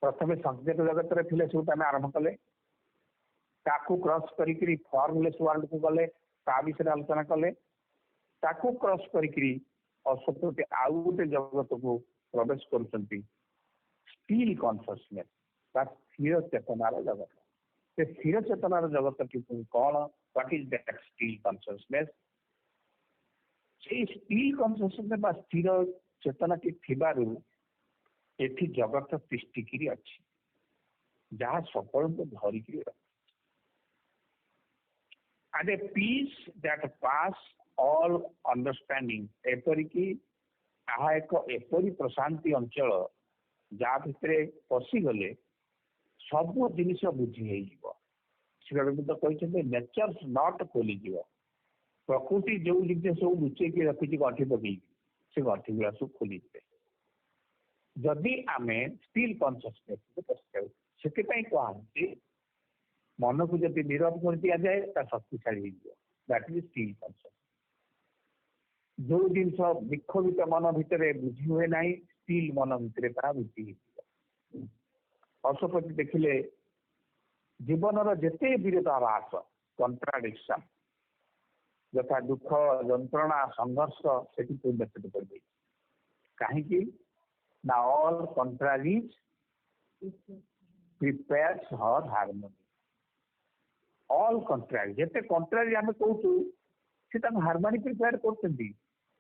प्रथम संकेत जगत रे थिले सब आम आरंभ कले ताकू क्रॉस करी फॉर्मलेस वर्ल्ड को गले ता विषय आलोचना कले ताकू क्रॉस करी अश्वपति आउ गोटे जगत को प्रवेश कर स्टील कॉन्शियसनेस स्थिर चेतनार जगत से स्थिर चेतनार जगत की कौन what is that steel consciousness से स्टील कॉन्शियसनेस स्थिर चेतना की थिबारु एठी जगत तिष्टिकी अच्छी जहाँ सकल को धरिकी रख and a peace that pass all understanding एपरिकी ଏହା ଏକ ଏପରି ପ୍ରଶାନ୍ତି ଅଞ୍ଚଳ ଯାହା ଭିତରେ ପଶିଗଲେ ସବୁ ଜିନିଷ ବୁଝି ହେଇଯିବ। ଶ୍ରୀ ଅରବିନ୍ଦ କହିଛନ୍ତି ନେଚର ନଟ୍ ଖୋଲିଯିବ। ପ୍ରକୃତି ଯୋଉ ଜିନିଷ ସବୁ ଲୁଚେଇକି ରଖିଛି ଗଣ୍ଠି ପକେଇକି ସେ ଗଣ୍ଠି ଗୁଡା ସବୁ ଖୋଲିଯିବେ ଯଦି ଆମେ ଷ୍ଟିଲ୍ କନସିୟସନେସ୍ ପଶିଯାଉ। ସେଥିପାଇଁ କୁହାହଉଛି ମନକୁ ଯଦି ନିରବ କରି ଦିଆଯାଏ ତା ଶକ୍ତିଶାଳୀ ହେଇଯିବ। That is steel consciousness. ଯୋଉ ଜିନିଷ ବିକ୍ଷୋଭିତ ମନ ଭିତରେ ବୁଝି ହୁଏ ନାହିଁ ଷ୍ଟିଲ୍ ମନ ଭିତରେ ତାହା ବୁଝି ହେଇଯିବ। ଅଶୋପତି ଦେଖିଲେ ଜୀବନର ଯେତେ ବିରୋଧାଭାସ କଣ୍ଟ୍ରାଡିକ୍ସନ ଯଥା ଦୁଃଖ ଯନ୍ତ୍ରଣା ସଂଘର୍ଷ ସେଠି ପରିଲକ୍ଷିତ କରିଦେଇଛି। କାହିଁକି ନା ଅଲ୍ କଣ୍ଟ୍ରାରିଜ୍ ପ୍ରିପେୟାର୍ସ ହର୍ ହାରମୋନି। ଅଲ୍ କଣ୍ଟ୍ରାରି ଯେତେ କଣ୍ଟ୍ରାରି ଆମେ କହୁଛୁ ସେ ତାଙ୍କୁ ହାରମୋନି ପ୍ରିପେୟାର କରୁଛନ୍ତି।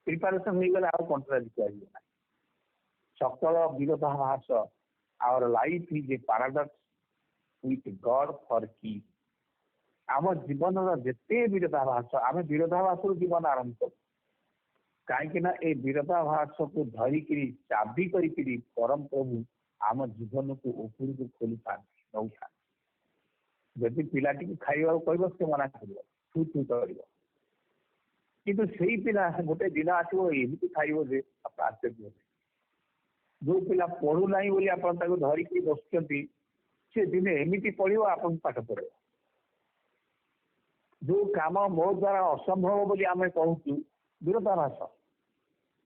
ପ୍ରିପାରେସନ ହେଇଗଲେ ଆଉ କଣ୍ଟ୍ରାରି କୁହାଯିବ ନାହିଁ। ସକଳ ବିରୋଧାଭାସ our life is a paradox with God for କି। ଆମ ଜୀବନର ଯେତେ ବିରୋଧାଭାସ ଆମେ ବିରୋଧାଭାସରୁ ଜୀବନ ଆରମ୍ଭ କରୁ। କାହିଁକି ନା ଏ ବିରୋଧାଭାସକୁ ଧରିକିରି ଚାବି କରିକିରି ପରମ ପ୍ରଭୁ ଆମ ଜୀବନକୁ ଉପରକୁ ଖୋଲିଥାନ୍ତି ନଉଥାନ୍ତି। ଯଦି ପିଲାଟିକୁ ଖାଇବାକୁ କହିବ ସେ ମନା କରିବ ତୁ କରିବ। କିନ୍ତୁ ସେଇ ପିଲା ଗୋଟେ ଦିନ ଆସିବ ଏମିତି ଖାଇବ ଯେ ଆପଣ ଆଶ୍ଚର୍ଯ୍ୟ ହେବେ। ଯୋଉ ପିଲା ପଢୁନାହିଁ ବୋଲି ଆପଣ ତାକୁ ଧରିକି ବସୁଛନ୍ତି ସେ ଦିନେ ଏମିତି ପଢିବ ଆପଣଙ୍କୁ ପାଠ ପଢେଇବ। ଯୋଉ କାମ ମୋ ଦ୍ୱାରା ଅସମ୍ଭବ ବୋଲି ଆମେ କହୁଛୁ ବିରୋଧାଭାସ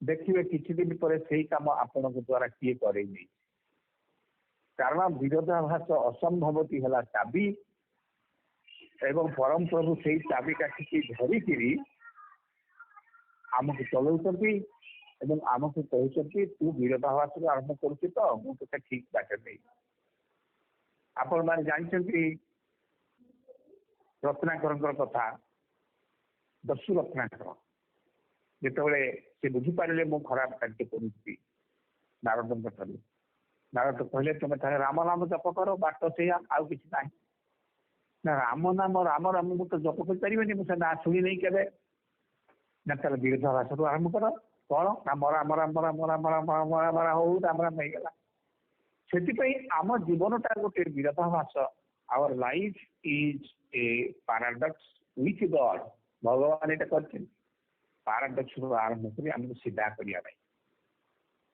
ଦେଖିବେ କିଛି ଦିନ ପରେ ସେଇ କାମ ଆପଣଙ୍କ ଦ୍ୱାରା କିଏ କରେଇ ନେଇ। କାରଣ ବିରୋଧାଭାସ ଅସମ୍ଭବଟି ହେଲା ଚାବି ଏବଂ ପରମ ପ୍ରଭୁ ସେଇ ଚାବି କାଠିକି ଧରିକିରି ଆମକୁ ଚଲଉଛନ୍ତି ଏବଂ ଆମକୁ କହୁଛନ୍ତି ତୁ ବିରୋଧାଭାସରୁ ଆରମ୍ଭ କରୁଛୁ ତ ମୁଁ ତୋତେ ଠିକ ବାଟ ଦେଇ। ଆପଣ ମାନେ ଜାଣିଛନ୍ତି ରତ୍ନାକରଙ୍କର କଥା। ଦସ୍ୟୁ ରତ୍ନାକର ଯେତେବେଳେ ସେ ବୁଝିପାରିଲେ ମୁଁ ଖରାପ କାର୍ଯ୍ୟ କରୁଛି ନାରଦଙ୍କ ଠାରୁ, ନାରଦ କହିଲେ ତମେ ତାହେଲେ ରାମ ନାମ ଜପ କର ବାଟ ସେଇଆ ଆଉ କିଛି ନାହିଁ। ନା ରାମ ନାମ ମୁଁ ତ ଜପ କରିପାରିବେନି ମୁଁ ସେ ନାଁ ଶୁଣି ନେଇ କେବେ। ନା ତାହେଲେ ବିରୋଧାଭାସରୁ ଆରମ୍ଭ କର। କଣ ରାମ ରାମ ରାମ ରାମ ରାମ ରାମ ରାମ ରାମ ହଉ ରାମ ରାମ ହେଇଗଲା। ସେଥିପାଇଁ ଆମ ଜୀବନଟା ଗୋଟେ ବିରୋଧାଭାସ। Our life is a paradox with God. ଭଗବାନ ଏଇଟା କରିଛନ୍ତି ପାରାଡକ୍ସରୁ ଆରମ୍ଭ କରି ଆମକୁ ସିଧା କରିବା ପାଇଁ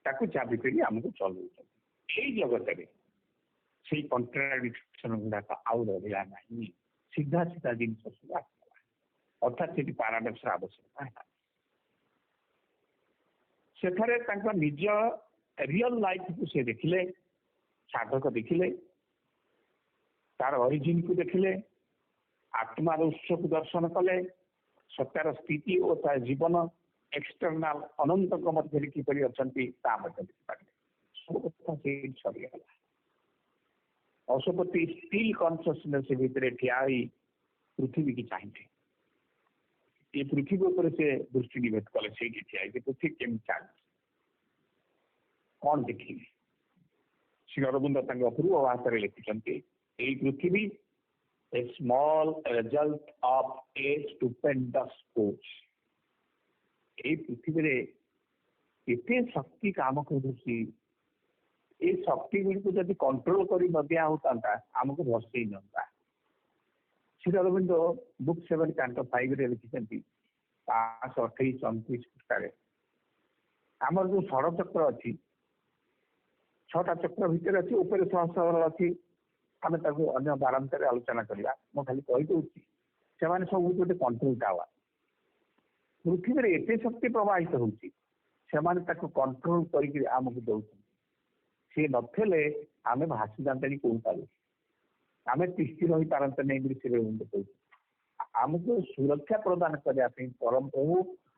ତାକୁ ଚାବି କରି ଆମକୁ ଚଲଉଛନ୍ତି। ଏଇ ଜଗତରେ ସେଇ କଣ୍ଟ୍ରାଡିକ୍ସନ ଗୁଡାକ ଆଉ ରହିଲା ନାହିଁ। ସିଧା ସିଧା ଜିନିଷ ସବୁ ଆସିଲା ଅର୍ଥାତ୍ ସେଠି ପାରାଡକ୍ସର ଆବଶ୍ୟକତା ହେଲା। ସେଠାରେ ତାଙ୍କ ନିଜ ରିଅଲ ଲାଇଫକୁ ସେ ଦେଖିଲେ, ସାଧକ ଦେଖିଲେ, ତାର ଅରିଜିନକୁ ଦେଖିଲେ, ଆତ୍ମାର ଉତ୍ସକୁ ଦର୍ଶନ କଲେ, ସତ୍ୟର ସ୍ଥିତି ଓ ତା ଜୀବନ ଏକ୍ସଟର୍ନାଲ ଅନନ୍ତଙ୍କ ମଧ୍ୟରେ କିପରି ଅଛନ୍ତି ତା ମଧ୍ୟ ଦେଖିପାରିଲେ। ସବୁ କଥା ସେଇଠି ସରିଗଲା। ଅଶୋପତି ଷ୍ଟିଲ୍ କନସିୟସନେସ୍ ଭିତରେ ଠିଆ ହୋଇ ପୃଥିବୀକି ଚାହିଁଲେ। ଏ ପୃଥିବୀ ଉପରେ ସେ ଦୃଷ୍ଟି ନିବେଶ କଲେ। ସେଇଠି ଠିଆ ହେଇକି ପୃଥିବୀ କେମିତି ଚାଲିଛି କଣ ଦେଖିଲେ। ଶ୍ରୀ ଅରବିନ୍ଦ ତାଙ୍କ ଅପୂର୍ବ ଭାଷାରେ ଲେଖିଛନ୍ତି ଏଇ ପୃଥିବୀ a small result of a stupendous course। ଏଇ ପୃଥିବୀରେ ଏତେ ଶକ୍ତି କାମ କରୁଛି ଏ ଶକ୍ତି ଗୁଡ଼ିକୁ ଯଦି କଣ୍ଟ୍ରୋଲ କରି ନ ଦିଆ ହଉଥାନ୍ତା ଆମକୁ ଭସେଇ ନିଅନ୍ତା। ଶ୍ରୀ ଅରବିନ୍ଦ ବୁକ୍ 7 କାଣ୍ଟ 5ରେ ଲେଖିଛନ୍ତି 528-29 ପୃଷ୍ଠାରେ ଆମର ଯୋଉ ଷଡ଼ଚକ୍ର ଅଛି 6ଟା ଚକ୍ର ଭିତରେ ଅଛି ଉପରେ ସହସ୍ର ଅଛି। ଆମେ ତାକୁ ଅନ୍ୟ ବାରାନ୍ତରେ ଆଲୋଚନା କରିବା। ମୁଁ ଖାଲି କହିଦେଉଛି ସେମାନେ ସବୁ ଗୋଟେ କଣ୍ଟ୍ରୋଲ ଟାୱାର। ପୃଥିବୀରେ ଏତେ ଶକ୍ତି ପ୍ରବାହିତ ହଉଛି ସେମାନେ ତାକୁ କଣ୍ଟ୍ରୋଲ କରିକି ଆମକୁ ଦଉଛନ୍ତି। ସିଏ ନଥିଲେ ଆମେ ଭାସି ଯାଆନ୍ତେନି କୋଉଟାରୁ, ଆମେ ତିଷ୍ଠି ରହିପାରନ୍ତେ ନାହିଁ ବୋଲି ସେ କହୁଛି। ଆମକୁ ସୁରକ୍ଷା ପ୍ରଦାନ କରିବା ପାଇଁ ପରମ ପ୍ରଭୁ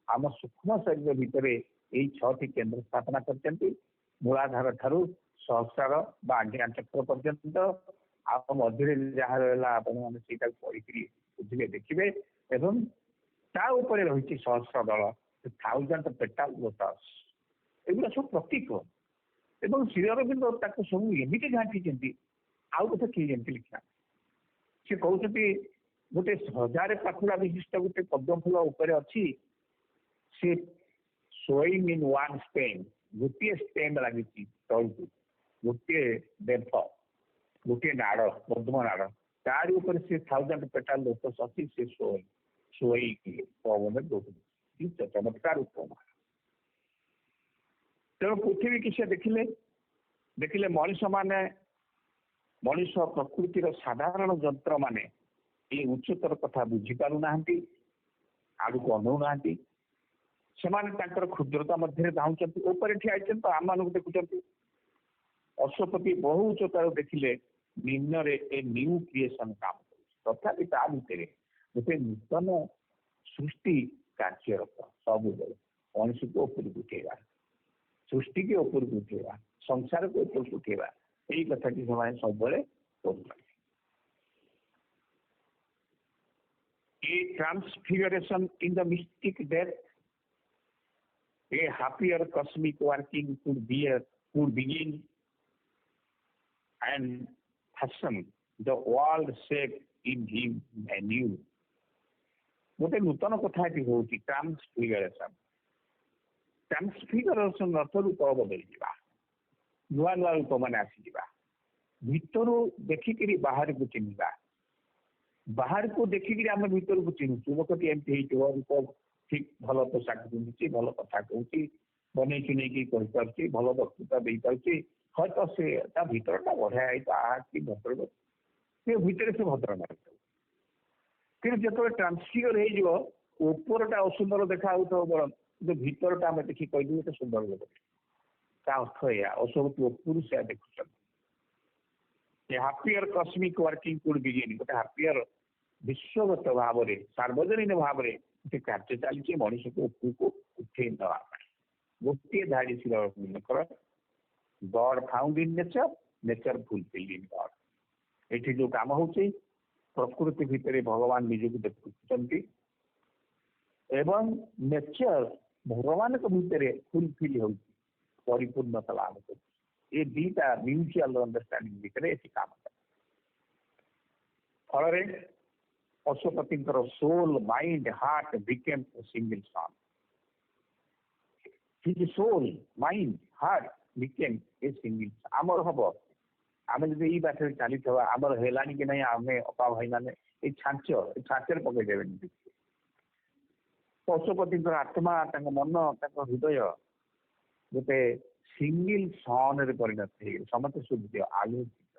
ଆମ ସୂକ୍ଷ୍ମ ଶରୀର ଭିତରେ ଏଇ 6ଟି କେନ୍ଦ୍ର ସ୍ଥାପନା କରିଛନ୍ତି। ମୂଳାଧାର ଠାରୁ ସହସ୍ରାର ବା ଆଜ୍ଞା ଚକ୍ର ପର୍ଯ୍ୟନ୍ତ ଆଉ ମଧ୍ୟରେ ଯାହା ରହିଲା ଆପଣମାନେ ସେଇଟାକୁ ପଢିକିରି ବୁଝିଲେ ଦେଖିବେ। ଏବଂ ତା ଉପରେ ରହିଛି ସହସ୍ର ଦଳ 1000 ପେଟାଲ ଲୋଟସ୍। ଏଗୁଡ଼ା ସବୁ ପ୍ରତୀକ ଏବଂ ଶ୍ରୀ ଅରବିନ୍ଦ ତାକୁ ସବୁ ଏମିତି ଘାଣ୍ଟିଛନ୍ତି ଆଉ ଗୋଟେ କିଏ ଯେମିତି ଲେଖିନା। ସେ କହୁଛନ୍ତି ଗୋଟେ 1000 ପାଖୁଡା ବିଶିଷ୍ଟ ଗୋଟେ ପଦ୍ମ ଫୁଲ ଉପରେ ଅଛି। ସେ showing in one stem, ଗୋଟିଏ stem ଲାଗିଛି ତଳକୁ, ଗୋଟିଏ ଡେମ୍ଫ, ଗୋଟିଏ ନାଡ଼, ମଧୁମ ନାଡ଼, ତାରି ଉପରେ ସେ 1000 petal ଲୋଟସ୍ ଅଛି, ସେ ଶୋଇକି ପବନରେ ଦୌଡୁଛି। ଚମତ୍କାର ଉପମା। ତେଣୁ ପୃଥିବୀ କି ସେ ଦେଖିଲେ ମଣିଷ ପ୍ରକୃତିର ସାଧାରଣ ଯନ୍ତ୍ର ମାନେ ଏ ଉଚ୍ଚତର କଥା ବୁଝିପାରୁନାହାନ୍ତି, ଆଗକୁ ଅନଉନାହାନ୍ତି। ସେମାନେ ତାଙ୍କର କ୍ଷୁଦ୍ରତା ମଧ୍ୟରେ ଧାଉଁଛନ୍ତି, ଉପରେ ଠିଆ ହେଇଛନ୍ତି ତ ଆମମାନଙ୍କୁ ଦେଖୁଛନ୍ତି। ଅଶ୍ୱପତି ବହୁ ଉଚ୍ଚତାରୁ ଦେଖିଲେ ନିମ୍ନରେ ଏ ନ୍ୟୁ କ୍ରିଏସନ କାମ କରୁଛି, ତଥାପି ତା ଭିତରେ ଗୋଟେ ନୂତନ ସୃଷ୍ଟି କାର୍ଯ୍ୟରତ ସବୁବେଳେ। ମଣିଷକୁ ଉପରକୁ ଉଠେଇବା, ସୃଷ୍ଟିକି ଉପରକୁ ଉଠେଇବା, ସଂସାରକୁ ଉପରକୁ ଉଠେଇବା, ଏଇ କଥାଟି ସେମାନେ ସବୁବେଳେ କରୁଛନ୍ତି। A transfiguration in the mystic death, a happier cosmic working could begin and fashion the world shape in him anew. ଗୋଟେ ନୂତନ କଥା ଏଠି ହଉଛି ଟ୍ରାନ୍ସଫିଗରେସନ। ଟ୍ରାନ୍ସଫିଗରେସନ ଅର୍ଥ ରୂପ ବଦଳିଯିବା, ନୂଆ ନୂଆ ରୂପ ମାନେ ଆସିଯିବା, ଭିତରୁ ଦେଖିକିରି ବାହାରକୁ ଚିହ୍ନିବା, ବାହାରକୁ ଦେଖିକିରି ଆମେ ଭିତରକୁ ଚିହ୍ନୁଛୁ। ଲୋକଟି ଏମିତି ହେଇଥିବ, ରୂପ ଠିକ ଭଲ ପୋଷାକ ପିନ୍ଧୁଛି, ଭଲ କଥା କହୁଛି, ବନେଇ ଚୁନେଇକି କହିପାରୁଛି, ଭଲ ବକ୍ତୃତା ଦେଇପାରୁଛି, ହয়তো ସେ ତା ଭିତରଟା ବଢିଆ ହେଇଛି, ଭଦ୍ର ସେ ଭିତରେ ସେ ଭଦ୍ର ନାହିଁ। କିନ୍ତୁ ଯେତେବେଳେ ଟ୍ରାନ୍ସଫିଗର ହେଇଯିବ, ଉପରଟା ଅସୁନ୍ଦର ଦେଖା ହଉଥିବ ବରଂ, କିନ୍ତୁ ଭିତରଟା ଆମେ ଦେଖି କହିଦେବୁ ଏତେ ସୁନ୍ଦର ଲୋକ। ତା ଅର୍ଥ ଏଇଆ, ଅସବକୁ ଉପରୁ ସେୟା ଦେଖୁଛନ୍ତି। ଏ ହାପିୟର କସ୍ମିକ ୱାର୍କିଂ କୁଡ୍ ବିଗିନ୍, ଗୋଟେ ହାପିୟର ବିଶ୍ୱଗତ ଭାବରେ ସାର୍ବଜନୀନ ଭାବରେ ଗୋଟେ କାର୍ଯ୍ୟ ଚାଲିଛି ମଣିଷକୁ ଉପରକୁ ଉଠେଇ ନେବା ପାଇଁ। ଗୋଟିଏ ଧାଡି ଶ୍ରୀର God found in nature, nature fulfilled in God. ଏଠି ଯୋଉ କାମ ହଉଛି, ପ୍ରକୃତି ଭିତରେ ଭଗବାନ ନିଜକୁ ଦେଖୁଛନ୍ତି ଏବଂ ନେଚର ଭଗବାନଙ୍କ ଭିତରେ ଫୁଲଫିଲ୍ ହଉଛି, ପରିପୂର୍ଣ୍ଣତା ଲାଭ କରୁଛି। ଏ ଦିଟା ମ୍ୟୁଚୁଆଲ ଅଣ୍ଡରଷ୍ଟାଣ୍ଡିଂ ଭିତରେ ଏଠି କାମ କରେ। ଫଳରେ ପଶୁପତିଙ୍କର ସୋଲ, ମାଇଣ୍ଡ, ହାର୍ଟ ବିକେମ୍ ଏ ସିଙ୍ଗଲ ସନ୍। ହିଜ୍ ସୋଲ, ମାଇଣ୍ଡ, ହାର୍ଟ ବିକେମ୍ ଏ ସିଙ୍ଗଲ ସନ୍। ଆମର ହବ, ଆମେ ଯଦି ଏଇ ବାଟରେ ଚାଲିଥିବା, ଆମର ହେଲାଣି କି ନାହିଁ, ଆମେ ଅପା ଭାଇ ମାନେ ଏଇ ଛାଞ୍ଚରେ ପକେଇଦେବେନି। ପଶୁପତିଙ୍କର ଆତ୍ମା, ତାଙ୍କ ମନ, ତାଙ୍କ ହୃଦୟ ଗୋଟେ ସିଙ୍ଗଲ ସନରେ ପରିଣତ ହେଇଗଲେ, ସମସ୍ତେ ସୂର୍ଯ୍ୟ ଆଲୋକିତ,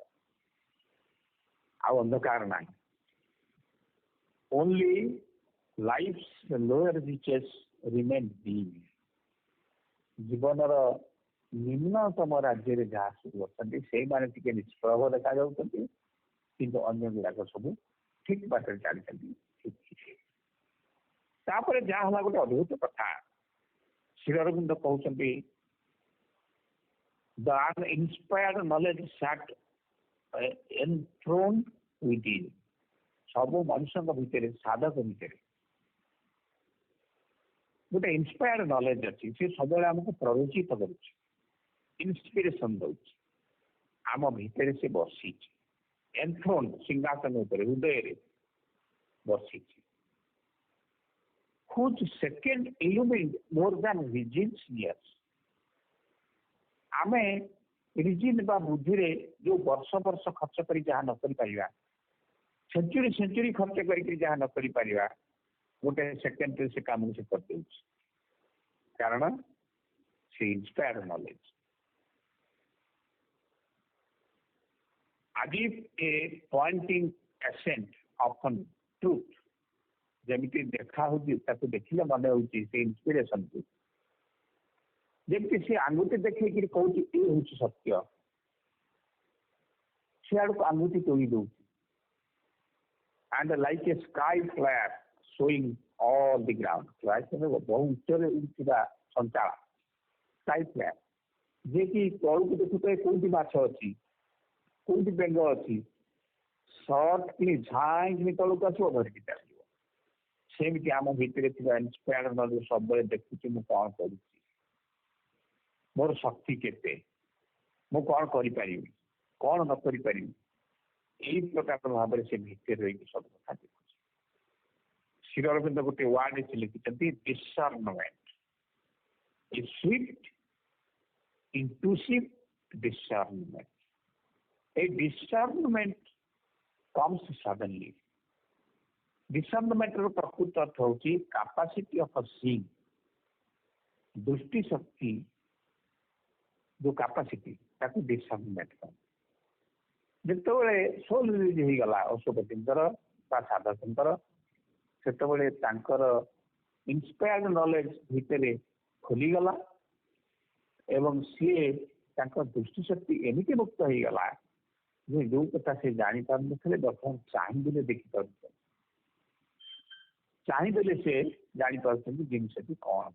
ଆଉ ଅନ୍ଧକାର ନାହିଁ। ଓନ୍ଲି ଲାଇଫ୍ସ ଲୋୟର ରିଚେସ୍ ରିମେନ୍ ଡିମ୍। ଜୀବନର ନିମ୍ନତମ ରାଜ୍ୟରେ ଯାହା ସବୁ ଅଛନ୍ତି ସେଇମାନେ ଟିକେ ନିଷ୍ପ୍ରଭ ଦେଖାଯାଉଛନ୍ତି, କିନ୍ତୁ ଅନ୍ୟ ଗୁଡାକ ସବୁ ଠିକ ବାଟରେ ଚାଲିଛନ୍ତି। ତାପରେ ଯାହା ହେଲା ଗୋଟେ ଅଦ୍ଭୁତ କଥା, ଶ୍ରୀ ଅରବିନ୍ଦ କହୁଛନ୍ତି, the uninspired knowledge sat enthroned within। ସବୁ ମଣିଷଙ୍କ ଭିତରେ, ସାଧକ ଭିତରେ ଗୋଟେ ଇନ୍ସପାୟାର୍ଡ ନଲେଜ ଅଛି, ସେ ସବୁବେଳେ ଆମକୁ ପ୍ରରୋଚିତ କରୁଛି, ଇନ୍ସପିରେସନ ଦଉଛି। ଆମ ଭିତରେ ସେ ବସିଛି, ଏନ୍ଥ୍ରୋନ୍ଡ ସିଂହାସନ ଉପରେ, ହୃଦୟରେ ବସିଛି। whose second illumined more than reason's years। ଆମେ ରିଜିନ୍ ବା ବୁଦ୍ଧିରେ ଯୋଉ ବର୍ଷ ଖର୍ଚ୍ଚ କରି ଯାହା ନ କରିପାରିବା, ସେଞ୍ଚୁରୀ ଖର୍ଚ୍ଚ କରିକି ଯାହା ନ କରିପାରିବା, ଗୋଟେ ସେକେଣ୍ଡରେ ସେ କାମକୁ ସେ କରିଦେଉଛି। କାରଣ ସେ ଇନ୍ସପାୟାର୍ଡ knowledge. as if a pointing ascent upon truth। ଯେମିତି ଦେଖା ହଉଛି, ତାକୁ ଦେଖିଲେ ମନେ ହଉଛି ସେ ଇନ୍ସପିରେସନକୁ, ଯେମିତି ସେ ଆଙ୍ଗୁଠି ଦେଖେଇକିରି କହୁଛି ଏ ହଉଛି ସତ୍ୟ, ସିଆଡକୁ ଆଙ୍ଗୁଠି ତୋଳି ଦଉଛି। and like a sky flare showing all the ground। ବହୁ ଉଚ୍ଚରେ ଉଠୁଥିବା ସଞ୍ଚାଳ, ସ୍କାଇ ଫ୍ଲାୟାର, ଯିଏକି ତଳକୁ ଦେଖୁଥାଏ କୋଉଠି ମାଛ ଅଛି, କୋଉଠି ବେଙ୍ଗ ଅଛି, ସର୍ଟ କିଣି ଝାଇଁକିନି ତଳକୁ ଆସିବ, ଧରିକି ଚାଲିବ। ସେମିତି ଆମ ଭିତରେ ଥିବା ଇନ୍ସପାୟାର୍ଡ ନଲେଜ ସବୁବେଳେ ଦେଖୁଛି, ମୁଁ କଣ କରୁଛି, ମୋର ଶକ୍ତି କେତେ, ମୁଁ କଣ କରିପାରିବି, କଣ ନ କରିପାରିବି, ଏଇ ପ୍ରକାର ଭାବରେ ସେ ଭିତରେ ରହିକି ସବୁ କଥା ଦେଖୁଛି। ଶ୍ରୀ ଅରବିନ୍ଦ ଗୋଟେ ୱାର୍ଡ ଏଠି ଲେଖିଛନ୍ତି, ଡିସର୍ଣ୍ଣମେଣ୍ଟ। a swift, intrusive discernment. A discernment comes suddenly. Discernment ର ପ୍ରକୃତ ଅର୍ଥ ହେଉଛି capacity of seeing, ଦୃଷ୍ଟି ଶକ୍ତି ଯୋଉ capacity ତାକୁ discernment କହନ୍ତି। ଯେତେବେଳେ soul release ହେଇଗଲା ଅଶ୍ୱପତିଙ୍କର ବା ସାଧକଙ୍କର, ସେତେବେଳେ ତାଙ୍କର ଇନ୍ସପାୟାର୍ଡ ନଲେଜ ଭିତରେ ଖୋଲିଗଲା ଏବଂ ସିଏ ତାଙ୍କ ଦୃଷ୍ଟି ଶକ୍ତି ଏମିତି ମୁକ୍ତ ହେଇଗଲା ଯେ ଯୋଉ କଥା ସେ ଜାଣିପାରୁନଥିଲେ ବର୍ତ୍ତମାନ ଚାହିଁଦେଲେ ଦେଖିପାରୁଛନ୍ତି, ଚାହିଁଦେଲେ ସେ ଜାଣିପାରୁଛନ୍ତି ଜିନିଷଟି କଣ।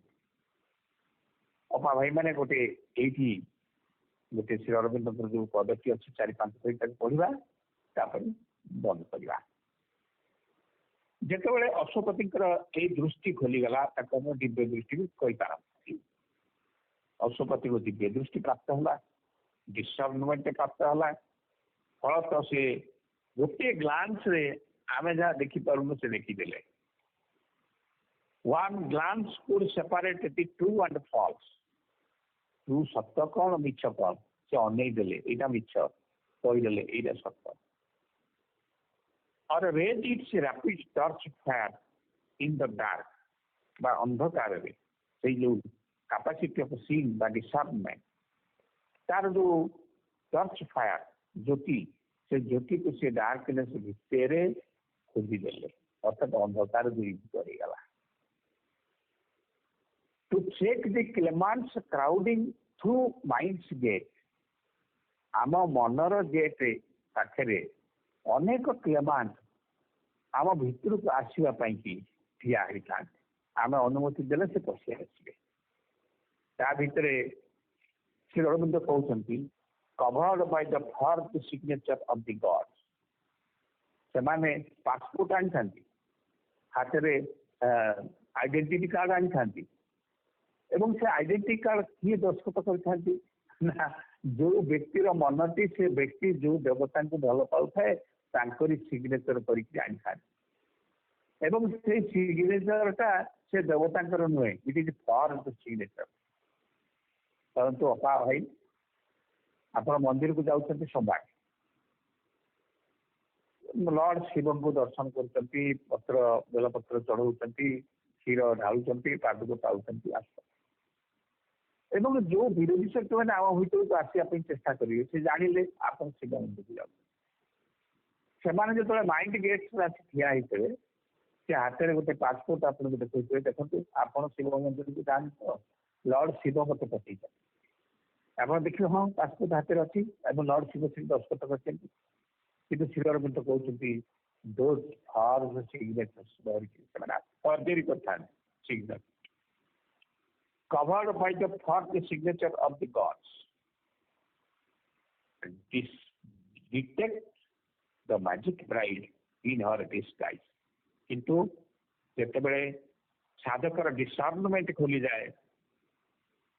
ଅପା ଭାଇ ମାନେ ଗୋଟେ ଏଇଠି ଗୋଟେ ଶ୍ରୀ ଅରବିନ୍ଦଙ୍କର ଯୋଉ ପଦଟି ଅଛି 4-5 ବହି ତାକୁ ପଢିବା, ତାପରେ ବନ୍ଦ କରିବା। ଯେତେବେଳେ ଅଶ୍ୱପତିଙ୍କର ଏଇ ଦୃଷ୍ଟି ଖୋଲିଗଲା ତାକୁ ଆମେ ଦିବ୍ୟ ଦୃଷ୍ଟି ବି କହିପାରନ୍ତି। ଅଶ୍ୱପତିକୁ ଦିବ୍ୟ ଦୃଷ୍ଟି ପ୍ରାପ୍ତ ହେଲା, ଡିସର୍ଣ୍ଣମେଣ୍ଟ ପ୍ରାପ୍ତ ହେଲା। ଫଳତଃ ସେ ଗୋଟିଏ ଗ୍ଲାନ୍ସରେ ଆମେ ଯାହା ଦେଖିପାରୁନୁ ସେ ଦେଖିଦେଲେ। one glance could separate the true and false. true ସତ କଣ ମିଛ କଣ ସେ ଅନେଇ ଦେଲେ, ଏଇଟା ମିଛ କହିଦେଲେ ଏଇଟା ସତ। or raise its rapid torch fire in the dark ବା ଅନ୍ଧକାରରେ ସେଇ ଯୋଉ capacity of seeing ବା discernment ତାର ଯୋଉ ଟର୍ଚ ଫାୟାର ଜ୍ୟୋତି, ସେ ଜ୍ୟୋତିକୁ ସେ ଡାର୍କନେସ୍ ଭିତରେ ଖୋଜିଦେଲେ, ଅର୍ଥାତ୍ ଅନ୍ଧକାର ଦୂରୀଭୂତ ହେଇଗଲା। To check the claimants crowding through mind's gate, ଆମ ମନର ଗେଟ୍ ପାଖରେ ଅନେକ କ୍ଲେମାଣ୍ଟ ଆମ ଭିତରକୁ ଆସିବା ପାଇଁ କି ଠିଆ ହେଇଥାନ୍ତି। ଆମେ ଅନୁମତି ଦେଲେ ସେ ପଶି ଆସିବେ। ତା ଭିତରେ ଶ୍ରୀ ଅରବିନ୍ଦ କହୁଛନ୍ତି covered by the fourth signature of the gods. ସେମାନେ ପାସପୋର୍ଟ ଆଣିଥାନ୍ତି, ହାତରେ ଆଇଡେଣ୍ଟିଟି କାର୍ଡ ଆଣିଥାନ୍ତି ଏବଂ ସେ ଆଇଡେଣ୍ଟିଟି କାର୍ଡ କିଏ ଦସ୍ତଖତ କରିଥାନ୍ତି ନା ଯୋଉ ବ୍ୟକ୍ତିର ମନଟି ସେ ବ୍ୟକ୍ତି ଯୋଉ ଦେବତାଙ୍କୁ ଭଲ ପାଉଥାଏ ତାଙ୍କରି ସିଗ୍ନେଚର କରିକି ଆଣିଥାନ୍ତି ଏବଂ ସେଇ ସିଗ୍ନେଚରଟା ସେ ଦେବତାଙ୍କର ନୁହେଁ, ଇଟ୍ ଇଜ ଫର୍ ଦ ସିଗ୍ନେଚର। ପରନ୍ତୁ ଅପା ଭାଇ ଆପଣ ମନ୍ଦିରକୁ ଯାଉଛନ୍ତି ସୋମବାର, ଲର୍ଡ ଶିବଙ୍କୁ ଦର୍ଶନ କରୁଛନ୍ତି, ପତ୍ର ବେଲପତ୍ର ଚଢଉଛନ୍ତି, କ୍ଷୀର ଢାଳୁଛନ୍ତି, ପାଦୁକ ପାଉଛନ୍ତି, ଆସୁଛନ୍ତି ଏବଂ ଯୋଉ ବିରୋଧୀ ଶକ୍ତି ମାନେ ଆମ ଭିତରକୁ ଆସିବା ପାଇଁ ଚେଷ୍ଟା କରିବେ ସେ ଜାଣିଲେ ଆପଣ ଶିବ ମନ୍ଦିରକୁ ଯାଉଛନ୍ତି। ସେମାନେ ଯେତେବେଳେ ମାଇଣ୍ଡ ଗେଟ୍ସରେ ଆସି ଠିଆ ହେଇଥିବେ ସେ ହାତରେ ଗୋଟେ ପାସପୋର୍ଟ ଆପଣଙ୍କୁ ଦେଖଉଥିବେ, ଦେଖନ୍ତୁ ଆପଣ ଶିବ ମନ୍ଦିରକୁ ଯାଆନ୍ତି ତ ଲର୍ଡ ଶିବ ମତେ ପଠେଇଛନ୍ତି। ଆପଣ ଦେଖିବେ ହଁ ପାସପୋର୍ଟ ହାତରେ ଅଛି ଏବଂ ଲର୍ଡ ଶିବ ସେଠି ଦସ୍ତଖତ କରିଛନ୍ତି, କିନ୍ତୁ ଶ୍ରୀ ଅରବିନ୍ଦ କହୁଛନ୍ତି those are the signatures ଧରିକି ସେମାନେ ଫର୍ଜରୀ କରିଥାନ୍ତି signature. covered by the fourth signature of the gods. This detect the magic bride in her disguise. କିନ୍ତୁ ଯେତେବେଳେ ସାଧକର ଡିସର୍ଣ୍ଣମେଣ୍ଟ ଖୋଲିଯାଏ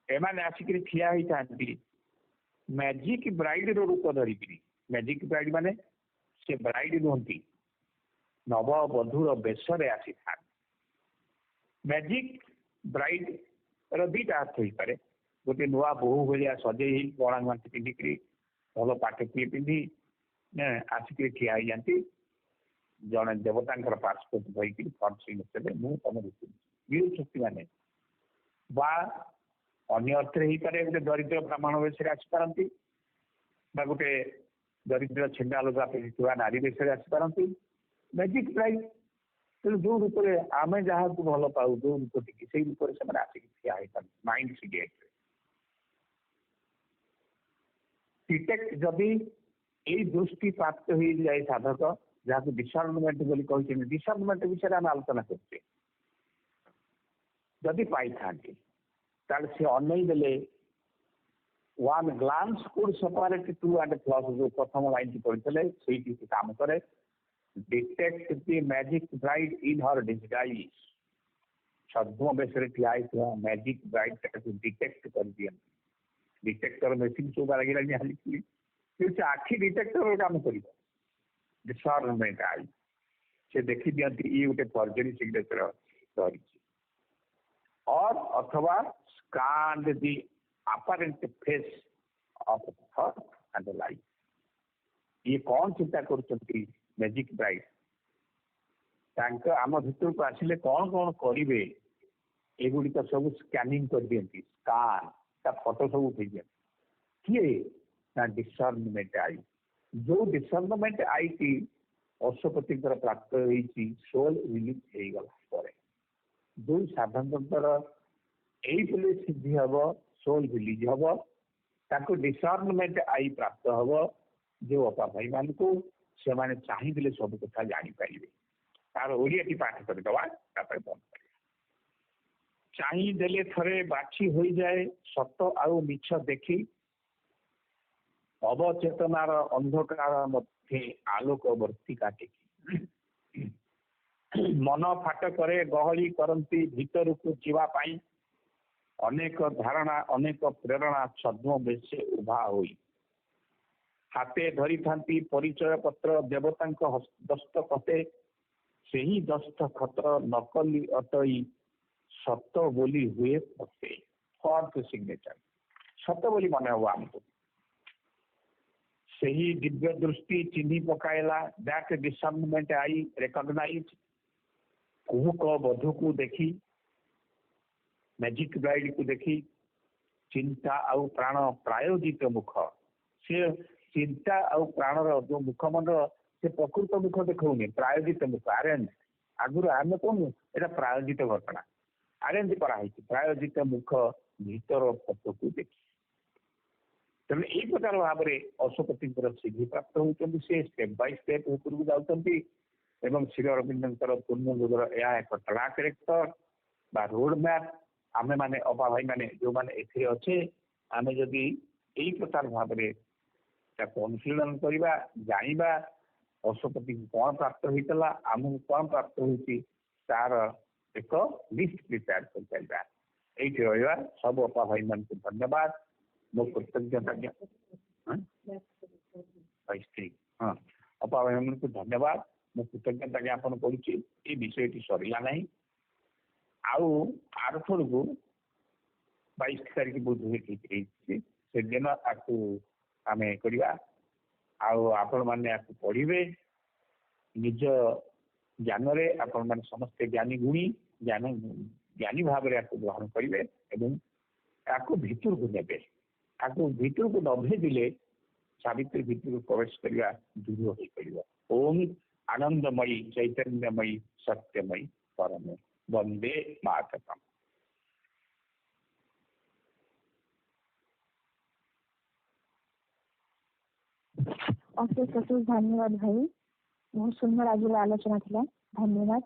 ଏମାନେ ଆସିକିରି ଠିଆ ହେଇଥାନ୍ତି ମ୍ୟାଜିକ ବ୍ରାଇଡର ରୂପ ଧରିକିରି। ମ୍ୟାଜିକ ବ୍ରାଇଡ ମାନେ ସେ ବ୍ରାଇଡ ନୁହନ୍ତି, ନବବଧୂର ବେଶରେ ଆସିଥାନ୍ତି। ମ୍ୟାଜିକ ବ୍ରାଇଡ ର ଦିଟା ଅର୍ଥ ହେଇପାରେ, ଗୋଟେ ନୂଆ ବୋହୂ ଭଳିଆ ସଜେଇ ହେଇ କଳା ଗଣ୍ଠି ପିନ୍ଧିକିରି ଭଲ ପାଟକିଏ ପିନ୍ଧି ଆସିକିରି ଠିଆ ହେଇଯାନ୍ତି, ଜଣେ ଦେବତାଙ୍କର ପାସପୋର୍ଟ ଧରିକିରି ଫର୍ଜରୀ ମୁଁ ତମ ଭିତରୁ ବିରୋଧ ଶକ୍ତି ମାନେ, ବା ଅନ୍ୟ ଅର୍ଥରେ ହେଇପାରେ ଗୋଟେ ଦରିଦ୍ର ବ୍ରାହ୍ମଣ ବେଶରେ ଆସିପାରନ୍ତି ବା ଗୋଟେ ଦରିଦ୍ର ଛିଣ୍ଡା ଲୁଗା ପିନ୍ଧିଥିବା ନାରୀ ବେଶରେ ଆସିପାରନ୍ତି। ମ୍ୟାଜିକ ବ୍ରାଇଡ ତେଣୁ ଯୋଉ ରୂପରେ ଆମେ ଯାହାକୁ ଭଲ ପାଉ ଯୋଉ ରୂପ ଟିକେ ସେଇ ରୂପରେ ସେମାନେ ଆସିକି ଠିଆ ହେଇଥାନ୍ତି ମାଇଣ୍ଡ ଗେଟ୍ରେ। ଡିଟେକ୍ଟ ଯଦି ଏଇ ଦୃଷ୍ଟି ପ୍ରାପ୍ତ ହେଇଯାଏ ସାଧକ ଯାହାକୁ ଡିସର୍ଣ୍ଣମେଣ୍ଟ ବୋଲି କହିଛନ୍ତି, ଡିସର୍ଣ୍ଣମେଣ୍ଟ ବିଷୟରେ ଆମେ ଆଲୋଚନା କରୁଛେ, ଯଦି ପାଇଥାନ୍ତି ତାହେଲେ ସେ ଅନେଇ ଦେଲେ one glance could separate true and false, ଯୋଉ ପ୍ରଥମ ଲାଇନଟି ପଢିଥିଲେ ସେଇଠି ସେ କାମ କରେ। detect the magic bride in her disguise, ଛଦ୍ମ ବେଶରେ ଠିଆ ହେଇଥିବା ମ୍ୟାଜିକ ବ୍ରାଇଡ ତାକୁ ଡିଟେକ୍ଟ କରିଦିଅନ୍ତି। ଡିଟେକ୍ଟର ମେସିନ ସବୁ ଲାଗିଲାଣି ଆଣିକି ସେ ଆଖି ଡିଟେକ୍ଟର କାମ କରିବ। ଡିସର୍ଣ୍ଣମେଣ୍ଟ ଆଇ ସେ ଦେଖି ଦିଅନ୍ତି ଇଏ ଗୋଟେ ଫର୍ଜରୀ ସିଗ୍ନେଚର ଧରିଛି। ଅଥବା scanned the apparent face of thought and life. ये कौन चिंता कर मैजिक ब्राइट आम भितर को आसिले कौन कौन करेंगे एगुड़िक सब स्कानिंग कर दियंती स्कान ता फोटो सब उठे दियंती किए ना डिसर्नमेंट आई जो डिसर्नमेंट आई की अशुपति प्राप्त होती सोल रिलीज हो गला जो साधारणतः यही सिद्धि हम सोल रिलीज हम ताको डिसर्नमेंट आई प्राप्त हम जो अपा भाई मान को से माने चाहिए सब कथा जापर तार ओडिया टी पाठ करदवा बंद कर चाहिए थरे बाछी हो जाए सत आउ मिछ देखी अवचेतनार अंधकार मध्य आलोक वर्ती काटिकी मन फाट करे गहली करती भीतर को जीवाई अनेक धारणा अनेक प्रेरणा छद्म बेसे उभा हुई हाथे धरी थांती परिचय पत्र देवता दस्तखते से ही दस्तखत नकली अटई सत बोली हुए फटे फॉर्थ सिग्नेचर सत बोली मन हम आमको से ही दिव्य दृष्टि चिन्ह पकाइला दैट डिसर्नमेंट आई रिकॉग्नाइज कुहुक बधु को देखी मैजिक ब्राइड को देखी चिंता आउ प्राण प्रायोजित मुख से चिंता आउ प्राणर जो मुखमंडल से प्रकृत मुख देखने प्रायोजित मुख अरेंज आगुरी आम कहूँ यहाँ प्रायोजित घटना अरेंज कराई प्रायोजित मुख भीतर फोटो को देखी तेनाली यही प्रकार भाव में अशोकती सिद्धि प्राप्त होती से स्टेप बाय स्टेप ऊपर को जाती श्री अरविंदर पूर्ण युगर यह एक ट्रैक रेकर्ड बा रोड मैप आमे माने अपा भाई माने जो माने एथे अच्छे आमे जदि यही प्रकार भाव में अनुशीलन करवा जाना अशोकती कौन प्राप्त होता आमको कौन प्राप्त होती तार एक लिस्ट प्रिपेयर कर रहा सब अपा भाई मान को धन्यवाद मो कृतज्ञता हाँ अपा भाई मान को धन्यवाद मो कृतज्ञता ज्ञापन करुच्ची ये विषय सरला ना आरथर को 22 तारीख बोध हुए ठीक से दिन आपको आम करवा आपण मैंने पढ़े निज ज्ञान आपण मैंने समस्ते ज्ञानी गुणी ज्ञानी भाव में ग्रहण करेंगे आपको भितर को ने आपको भितर को न भेजिले सावित्री भितर को प्रवेश करवा दूर हो पड़ो ओम आनंदमयी चैतन्यमयी सत्यमयी परम वंदे मातरम। अशेष अशेष धन्यवाद भाई बहुत सुंदर आज आलोचना थी धन्यवाद।